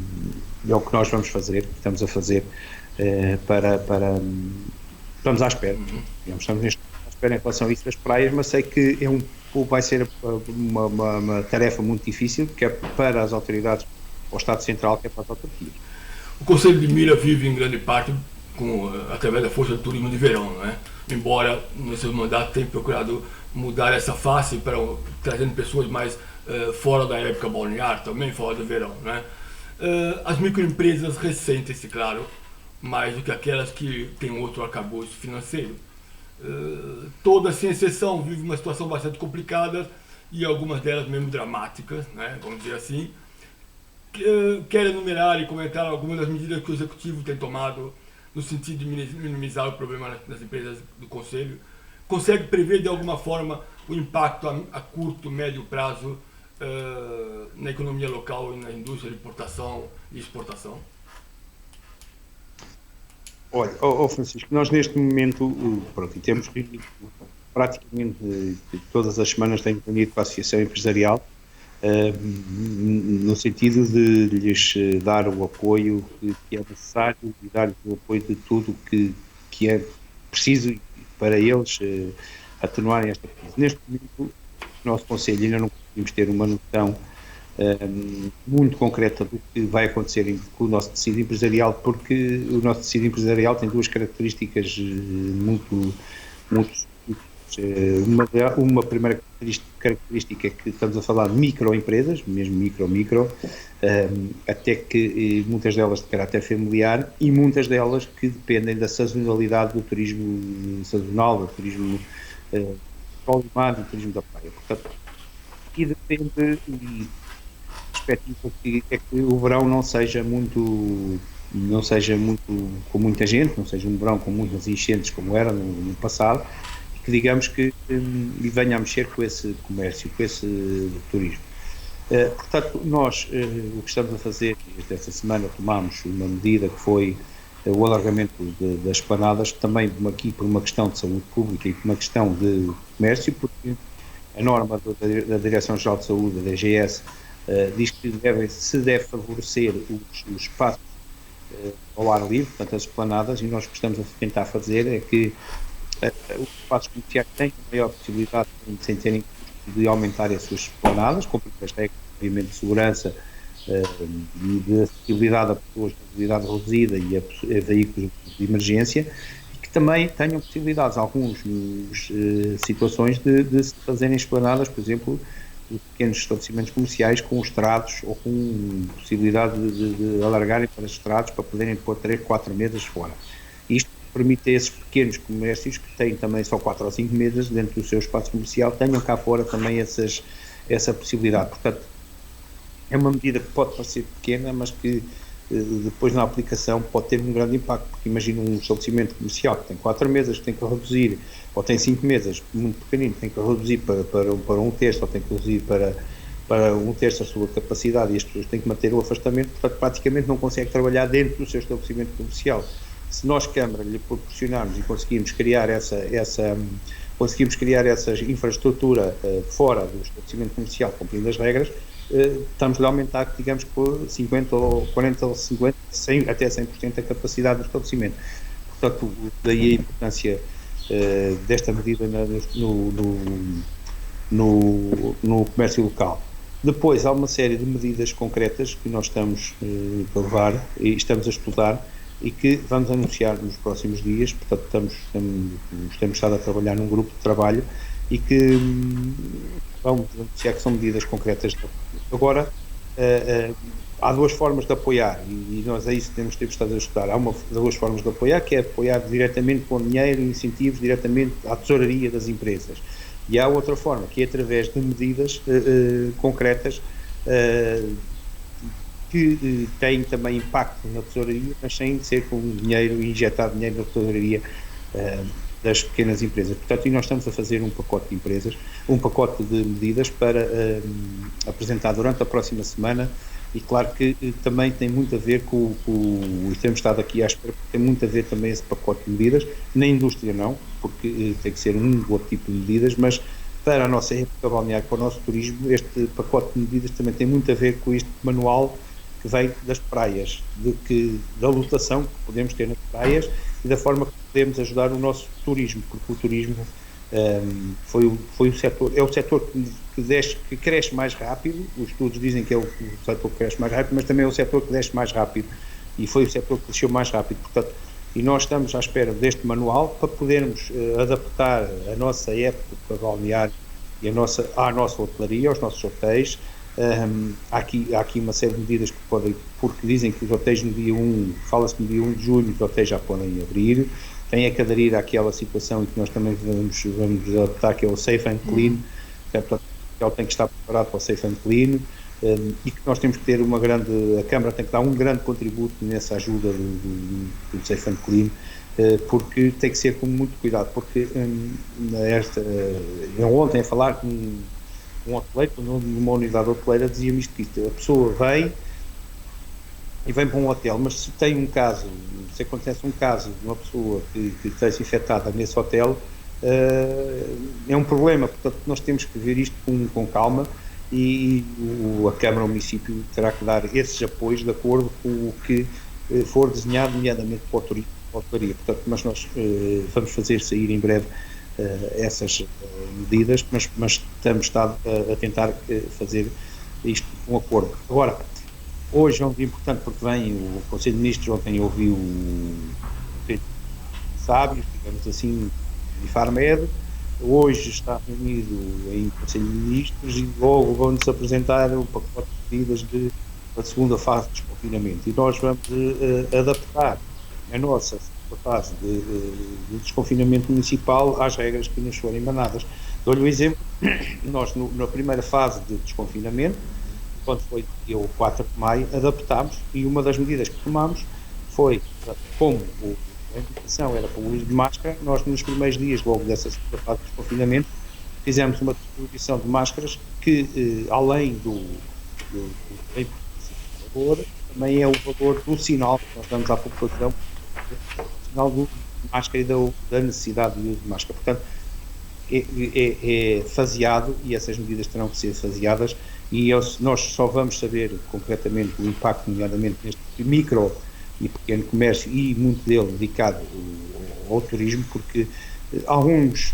é o que nós vamos fazer, que estamos a fazer estamos à espera, estamos à espera em relação a isso das praias, mas sei que vai ser uma tarefa muito difícil, que é para as autoridades, para o Estado Central, que é para as autarquias. O Conselho de Mira vive em grande parte através da força do turismo de verão, não é? Embora no seu mandato tenha procurado mudar essa face, trazendo pessoas mais fora da época balnear, também fora do verão, não é? As microempresas ressentem-se, claro, mais do que aquelas que têm outro arcabouço financeiro. Todas, sem exceção, vivem uma situação bastante complicada e algumas delas mesmo dramáticas, né? Vamos dizer assim. Quero enumerar e comentar algumas das medidas que o Executivo tem tomado no sentido de minimizar o problema nas empresas do Conselho. Consegue prever de alguma forma o impacto a curto, médio prazo na economia local e na indústria de importação e exportação? Olha, Francisco, nós neste momento, temos praticamente todas as semanas temos reunido com a Associação Empresarial, no sentido de lhes dar o apoio que é necessário e dar o apoio de tudo que é preciso para eles atenuarem esta crise. Neste momento, o nosso Conselho ainda não conseguimos ter uma noção muito concreta do que vai acontecer com o nosso tecido empresarial, porque o nosso tecido empresarial tem duas características muito Uma primeira característica é que estamos a falar de microempresas, mesmo micro, até que muitas delas de caráter familiar e muitas delas que dependem da sazonalidade do turismo sazonal, do turismo do mar, do turismo da praia. Portanto, e depende, e a perspectiva é que o verão não seja muito com muita gente, não seja um verão com muitas enchentes como era no passado, e que digamos que e venha a mexer com esse comércio, com esse turismo. Portanto, nós o que estamos a fazer, esta semana tomámos uma medida que foi o alargamento das esplanadas, também aqui por uma questão de saúde pública e por uma questão de comércio, porque a norma da Direção-Geral de Saúde, da DGS, diz que se deve favorecer os espaços ao ar livre, portanto as esplanadas, e nós o que estamos a tentar fazer é que os espaços comerciais tenham maior possibilidade, sem terem custo, de aumentar as suas esplanadas, com as regras de segurança e de acessibilidade a pessoas com mobilidade reduzida e a veículos de emergência, e que também tenham possibilidades, algumas situações de se fazerem esplanadas, por exemplo, de pequenos estabelecimentos comerciais com estrados ou com possibilidade de alargarem para estrados para poderem pôr 3, 4 mesas fora. Isto permite a esses pequenos comércios que têm também só 4 ou 5 mesas dentro do seu espaço comercial, tenham cá fora também essa possibilidade. Portanto, é uma medida que pode parecer pequena, mas que depois na aplicação pode ter um grande impacto, porque imagina um estabelecimento comercial que tem 4 mesas, que tem que reduzir, ou tem 5 mesas, muito pequenino, tem que reduzir para um terço, ou tem que reduzir para um terço a sua capacidade, e as pessoas têm que manter o afastamento, portanto praticamente não consegue trabalhar dentro do seu estabelecimento comercial. Se nós, Câmara, lhe proporcionarmos e conseguimos criar essa infraestrutura fora do estabelecimento comercial, cumprindo as regras, estamos a aumentar, digamos, por 50 ou 40 ou 50, 100, até 100% a capacidade do estabelecimento. Portanto, daí a importância desta medida no comércio local. Depois, há uma série de medidas concretas que nós estamos a levar e estamos a estudar e que vamos anunciar nos próximos dias. Portanto, temos estado a trabalhar num grupo de trabalho e que vamos anunciar que são medidas concretas. Agora, há duas formas de apoiar, e nós é isso que temos estado a estudar. Há duas formas de apoiar, que é apoiar diretamente com dinheiro e incentivos diretamente à tesouraria das empresas. E há outra forma, que é através de medidas concretas que têm também impacto na tesouraria, mas sem ser com dinheiro, injetar dinheiro na tesouraria das pequenas empresas. Portanto, e nós estamos a fazer um pacote de empresas, um pacote de medidas para apresentar durante a próxima semana, e claro que também tem muito a ver com e temos estado aqui à espera, porque tem muito a ver também esse pacote de medidas, na indústria não, porque tem que ser um outro tipo de medidas, mas para a nossa época balnear, para o nosso turismo, este pacote de medidas também tem muito a ver com este manual que vem das praias, da lotação que podemos ter nas praias e da forma que podemos ajudar o nosso turismo, porque o turismo foi o setor, é o setor que cresce mais rápido. Os estudos dizem que é o setor que cresce mais rápido, mas também é o setor que desce mais rápido, e foi o setor que cresceu mais rápido. Portanto, e nós estamos à espera deste manual para podermos adaptar a nossa época balnear e à nossa hotelaria, aos nossos hotéis. Há aqui uma série de medidas que podem, porque dizem que os hotéis no dia 1, fala-se no dia 1 de junho, os hotéis já podem abrir, tem que aderir àquela situação em que nós também vamos adaptar, que é o Safe and Clean, portanto, ele tem que estar preparado para o Safe and Clean, e que nós temos que ter a Câmara tem que dar um grande contributo nessa ajuda do Safe and Clean, porque tem que ser com muito cuidado, porque ontem a falar com um hoteleiro, numa unidade hoteleira, dizia-me isto, que a pessoa vem para um hotel, mas se tem um caso, se acontece um caso de uma pessoa que esteja infectada nesse hotel, é um problema. Portanto, nós temos que ver isto com calma, e a Câmara, o município, terá que dar esses apoios de acordo com o que for desenhado, nomeadamente para o turismo e para a hotelaria. Portanto, mas nós vamos fazer sair em breve essas medidas, mas estamos a tentar fazer isto com acordo. Agora, hoje é um dia importante porque vem o Conselho de Ministros, ontem ouviu sábios, digamos assim, de Farmed, hoje está reunido em Conselho de Ministros e logo vão-nos apresentar o pacote de medidas da segunda fase de desconfinamento. E nós vamos adaptar a nossa fase de desconfinamento municipal às regras que nos forem emanadas. Dou-lhe um exemplo, nós na primeira fase de desconfinamento, quando foi o 4 de maio, adaptámos e uma das medidas que tomámos foi, como a indicação era para o uso de máscara, nós nos primeiros dias, logo dessa segunda fase de desconfinamento, fizemos uma distribuição de máscaras que, além do valor, também é o valor do sinal que nós damos à população, o sinal do máscara e da necessidade de uso de máscara. Portanto, é faseado e essas medidas terão que ser faseadas e nós só vamos saber concretamente o impacto, nomeadamente neste micro e pequeno comércio e muito dele dedicado ao turismo, porque alguns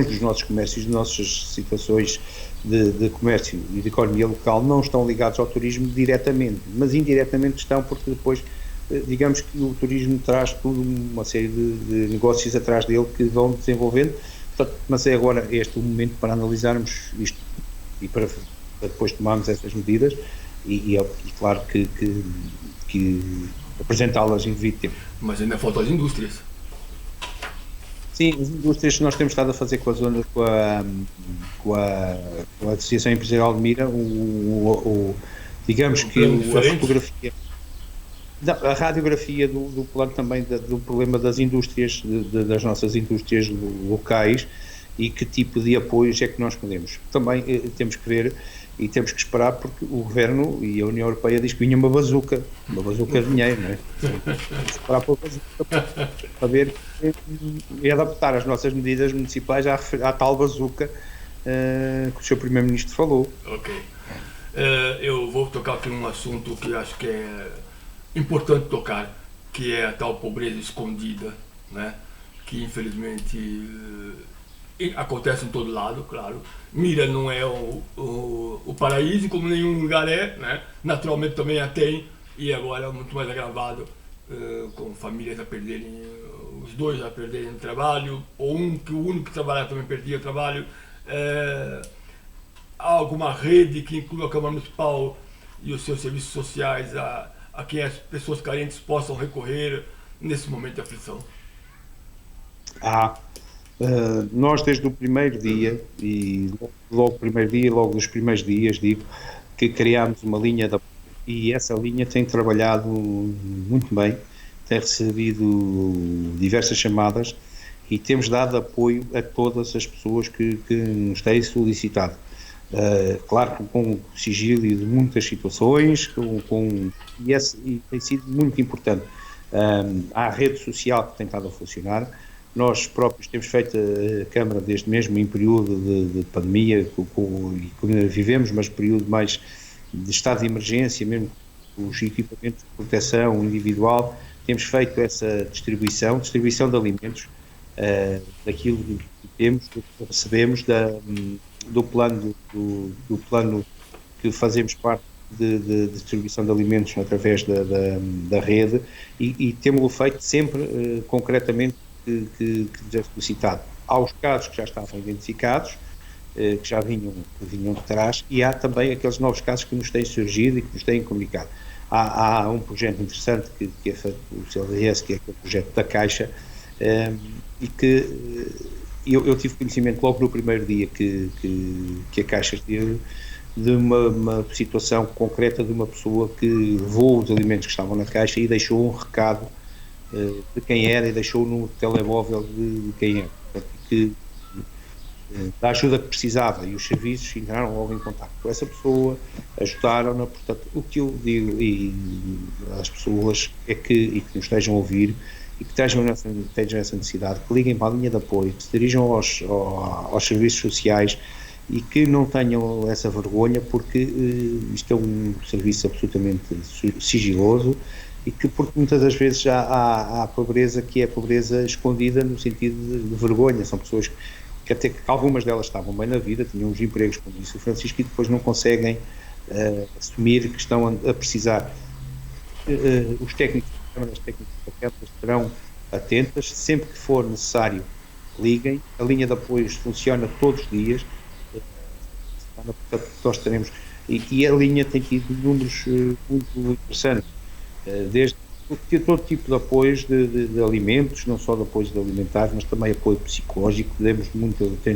dos nossos comércios, das nossas situações de comércio e de economia local não estão ligados ao turismo diretamente, mas indiretamente estão, porque depois digamos que o turismo traz toda uma série de negócios atrás dele que vão desenvolvendo. Portanto, mas é agora este o momento para analisarmos isto e para depois tomarmos essas medidas e claro que apresentá-las em devido tempo. Mas ainda faltam as indústrias. Sim, as indústrias nós temos estado a fazer com a zona, com a Associação Empresarial de Mira, digamos que a fotografia, a radiografia do plano também do problema das indústrias, das nossas indústrias locais e que tipo de apoios é que nós podemos. Também temos que ver e temos que esperar, porque o Governo e a União Europeia diz que vinha uma bazuca de dinheiro, não é? Temos que esperar para a bazuca para ver e adaptar as nossas medidas municipais à tal bazuca que o Sr. Primeiro-Ministro falou. Ok. Eu vou tocar aqui num assunto que acho que é importante tocar, que é a tal pobreza escondida, né? Que infelizmente acontece em todo lado, claro. Mira não é o paraíso, como nenhum lugar é, né? Naturalmente também a tem, e agora é muito mais agravado, com famílias a perderem, os dois a perderem o trabalho, ou o único que trabalhava também perdia o trabalho. Há alguma rede que inclua a Câmara Municipal e os seus serviços sociais a quem as pessoas carentes possam recorrer nesse momento de aflição? Nós desde o primeiro dia, e logo dos primeiros dias, digo que criámos uma linha e essa linha tem trabalhado muito bem, tem recebido diversas chamadas e temos dado apoio a todas as pessoas que nos têm solicitado. Claro que com sigilo de muitas situações, e tem sido muito importante. Há a rede social que tem estado a funcionar. Nós próprios temos feito a Câmara desde mesmo em período de pandemia, e que vivemos, mas período mais de estado de emergência, mesmo com os equipamentos de proteção individual, temos feito essa distribuição de alimentos, daquilo que temos, do que recebemos, do plano que fazemos parte de distribuição de alimentos através da rede e temos-o feito sempre concretamente que é solicitado. Há os casos que já estavam identificados, que já vinham de trás, e há também aqueles novos casos que nos têm surgido e que nos têm comunicado. Há um projeto interessante que é feito pelo CLDS, que é aquele projeto da Caixa, e que eu tive conhecimento logo no primeiro dia que a Caixa teve de uma situação concreta de uma pessoa que levou os alimentos que estavam na Caixa e deixou um recado de quem era e deixou no telemóvel de quem era, portanto, da ajuda que precisava, e os serviços entraram logo em contato com essa pessoa, ajudaram-na. Portanto, o que eu digo às pessoas é que nos estejam a ouvir e que tenham essa necessidade, que liguem para a linha de apoio, que se dirijam aos serviços sociais e que não tenham essa vergonha, porque isto é um serviço absolutamente sigiloso e porque muitas das vezes há pobreza que é pobreza escondida no sentido de vergonha. São pessoas que até que algumas delas estavam bem na vida, tinham uns empregos, como disse o Francisco, e depois não conseguem assumir que estão a precisar. Os técnicos da Câmara terão atentas, sempre que for necessário, liguem, a linha de apoios funciona todos os dias, portanto, nós teremos, e a linha tem tido números muito interessantes, desde todo tipo de apoios de alimentos, não só de apoios de alimentares, mas também apoio psicológico,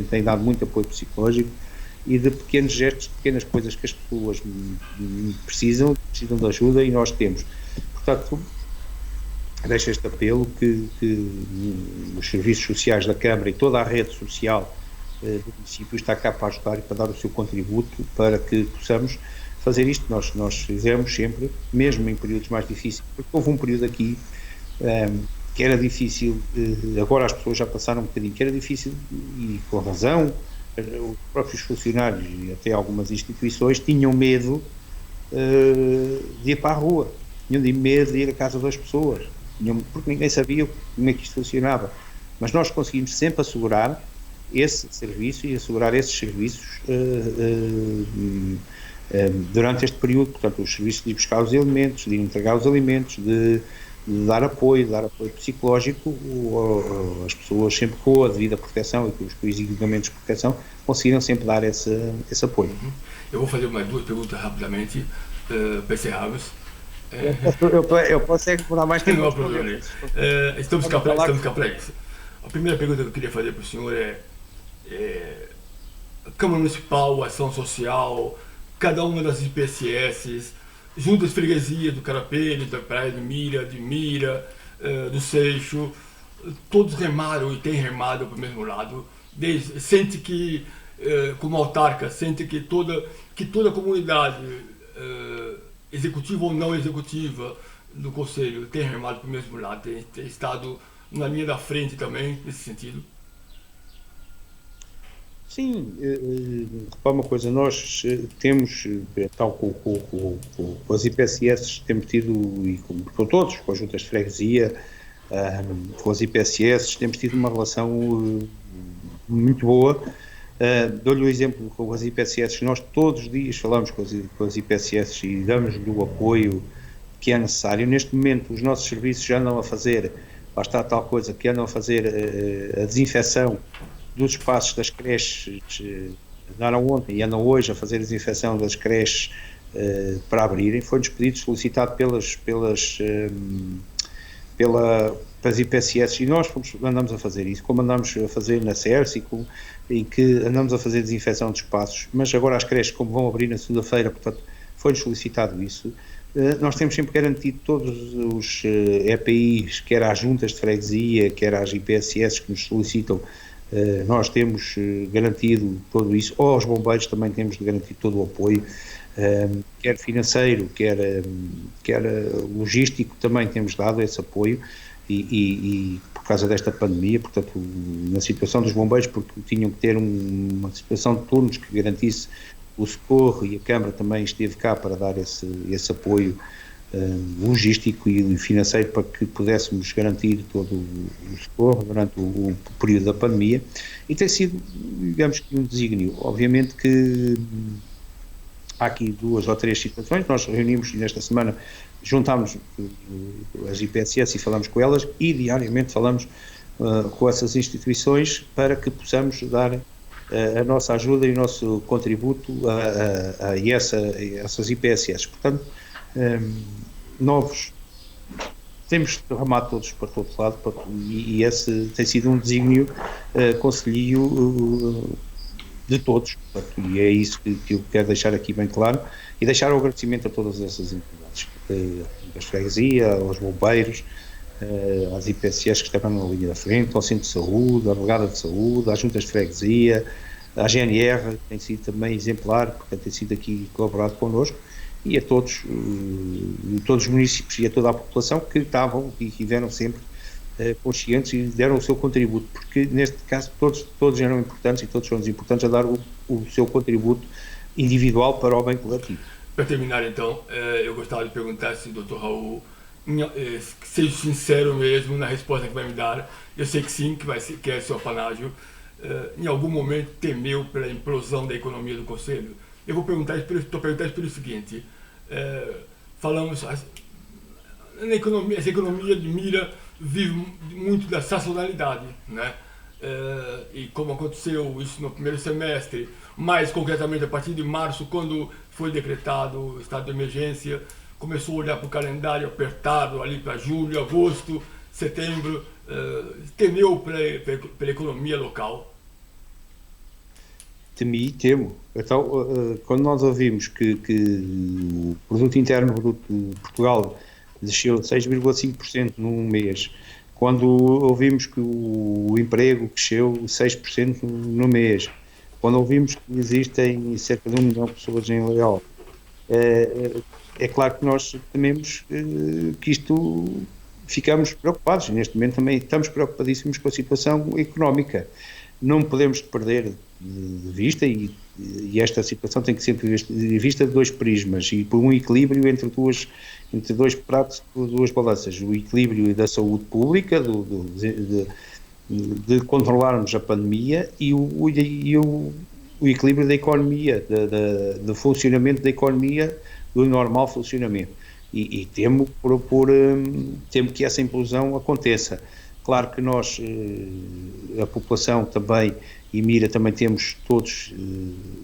tem dado muito apoio psicológico, e de pequenos gestos, pequenas coisas que as pessoas precisam de ajuda, e nós temos. Portanto, deixo este apelo que os serviços sociais da Câmara e toda a rede social do município está cá para ajudar e para dar o seu contributo para que possamos fazer isto. Nós fizemos sempre, mesmo em períodos mais difíceis, porque houve um período aqui que era difícil, agora as pessoas já passaram um bocadinho, que era difícil, e com razão, os próprios funcionários e até algumas instituições tinham medo de ir para a rua, tinham medo de ir à casa das pessoas, porque ninguém sabia como é que isto funcionava. Mas nós conseguimos sempre assegurar esse serviço e assegurar esses serviços durante este período, portanto, os serviços de ir buscar os alimentos, de entregar os alimentos, de dar apoio psicológico, as pessoas sempre com a devida proteção e com os equipamentos de proteção conseguiram sempre dar esse apoio. Eu vou fazer mais duas perguntas rapidamente, para encerrarmos. Eu posso demorar mais tempo. Não há problema. Estamos cá para isso. A primeira pergunta que eu queria fazer para o senhor a Câmara Municipal, a Ação Social, cada uma das IPSS, juntas de freguesia do Carapelho, da Praia de Mira, do Seixo, todos remaram e têm remado para o mesmo lado. Sente que, como autarca, sente que toda a comunidade, executiva ou não executiva do Conselho, tem remado para o mesmo lado, tem estado na linha da frente também, nesse sentido? Sim, repara uma coisa, nós temos, tal com as IPSS, temos tido, e com todos, com as juntas de freguesia, com as IPSS, temos tido uma relação muito boa. Dou-lhe um exemplo com as IPSS, nós todos os dias falamos com as IPSS e damos-lhe o apoio que é necessário. Neste momento, os nossos serviços já andam a fazer, lá está tal coisa, que andam a fazer a desinfecção dos espaços das creches, andaram ontem e andam hoje a fazer a desinfecção das creches para abrirem. Foi-nos pedido, solicitado pelas IPSS, e nós andamos a fazer isso, como andamos a fazer na CERS, em que andamos a fazer desinfecção de espaços, mas agora as creches, como vão abrir na segunda-feira, portanto, foi-nos solicitado isso. Nós temos sempre garantido todos os EPIs, quer às juntas de freguesia, quer às IPSS que nos solicitam, nós temos garantido tudo isso, ou aos bombeiros também temos garantido todo o apoio, quer financeiro, quer logístico, também temos dado esse apoio, e por causa desta pandemia, portanto, na situação dos bombeiros, porque tinham que ter uma situação de turnos que garantisse o socorro, e a Câmara também esteve cá para dar esse apoio logístico e financeiro para que pudéssemos garantir todo o socorro durante o período da pandemia, e tem sido, digamos que um desígnio. Obviamente que há aqui duas ou três situações, nós reunimos nesta semana, juntámos as IPSS e falamos com elas, e diariamente falamos com essas instituições para que possamos dar a nossa ajuda e o nosso contributo a essas IPSS. Portanto, novos, temos derramado todos para todo lado, e esse tem sido um desígnio conselhio de todos, portanto, e é isso que eu quero deixar aqui bem claro, e deixar o agradecimento a todas essas entidades, da freguesia, aos bombeiros, às IPSS que estavam na linha da frente, ao Centro de Saúde, à Delegada de Saúde, às juntas de freguesia, à GNR, que tem sido também exemplar, porque tem sido aqui colaborado connosco, e a todos os municípios e a toda a população que estavam e que estiveram sempre conscientes e deram o seu contributo, porque neste caso todos eram importantes, e todos somos importantes a dar o seu contributo individual para o bem coletivo. Para terminar, então, eu gostaria de perguntar se o Dr. Raul, seja sincero mesmo na resposta que vai me dar. Eu sei que sim, que é seu apanágio. Em algum momento temeu pela implosão da economia do Conselho? Eu vou perguntar isso pelo seguinte: falamos, essa economia de Mira vive muito da sazonalidade, né? E como aconteceu isso no primeiro semestre, mais concretamente a partir de março, quando foi decretado o estado de emergência, começou a olhar para o calendário apertado ali para julho, agosto, setembro, temeu pela economia local. Temo. Então, quando nós ouvimos que o produto interno bruto de Portugal desceu 6,5% num mês, quando ouvimos que o emprego cresceu 6% no mês, quando ouvimos que existem cerca de 1 milhão de pessoas em layoff, é claro que nós tememos que isto, ficamos preocupados. Neste momento também estamos preocupadíssimos com a situação económica. Não podemos perder de vista, e esta situação tem que ser vista de dois prismas e por um equilíbrio entre dois pratos, duas balanças. O equilíbrio da saúde pública, de controlarmos a pandemia, e o equilíbrio da economia, do funcionamento da economia, do normal funcionamento. E temo que essa implosão aconteça. Claro que nós, a população também, e Mira, também temos todos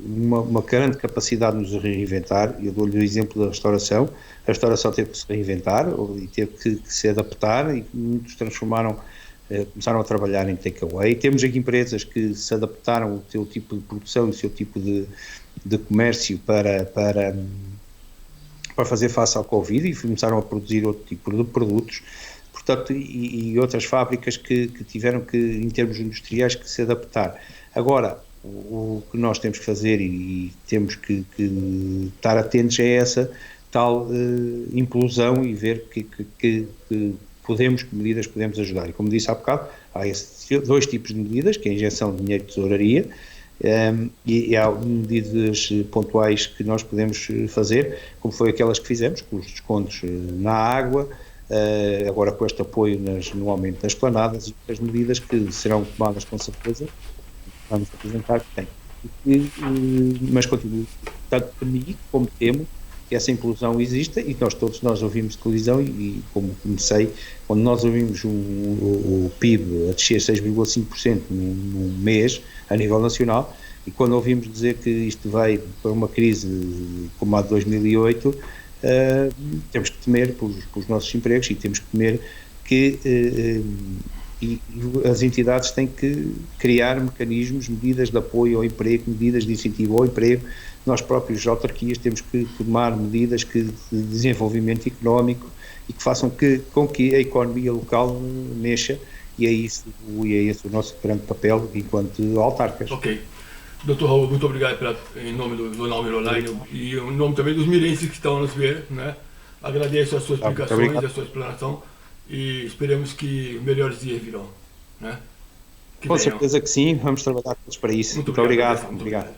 uma grande capacidade de nos reinventar. Eu dou-lhe o exemplo da restauração. A restauração teve que se reinventar e teve que se adaptar, e muitos começaram a trabalhar em takeaway. Temos aqui empresas que se adaptaram ao seu tipo de produção, ao seu tipo de comércio para fazer face ao Covid, e começaram a produzir outro tipo de produtos. Portanto, e outras fábricas que tiveram que, em termos industriais, que se adaptar. Agora, o que nós temos que fazer, e temos que estar atentos a essa tal implosão, e ver que medidas podemos ajudar. E como disse há bocado, há dois tipos de medidas, que é a injeção de dinheiro de tesouraria, e há medidas pontuais que nós podemos fazer, como foi aquelas que fizemos, com os descontos na água, agora com este apoio no aumento das planadas, e as medidas que serão tomadas com certeza, vamos apresentar que tem. Mas continuo, tanto comigo como temo que essa implosão exista, e nós ouvimos televisão, e como comecei, quando nós ouvimos o PIB a descer 6,5% num mês, a nível nacional, e quando ouvimos dizer que isto vai para uma crise como a de 2008, temos que temer pelos nossos empregos, e temos que temer que e as entidades têm que criar mecanismos, medidas de apoio ao emprego, medidas de incentivo ao emprego. Nós próprios, autarquias, temos que tomar medidas de desenvolvimento económico, e que façam com que a economia local mexa, e é esse o nosso grande papel enquanto autarcas. Ok. Doutor Raul, muito obrigado em nome do Jornal Mira Online e em nome também dos mirenses que estão a nos ver, né? Agradeço as suas explicações, a sua explanação, e esperemos que melhores dias virão, né? Com certeza que sim, vamos trabalhar todos para isso. Muito obrigado. Muito obrigado.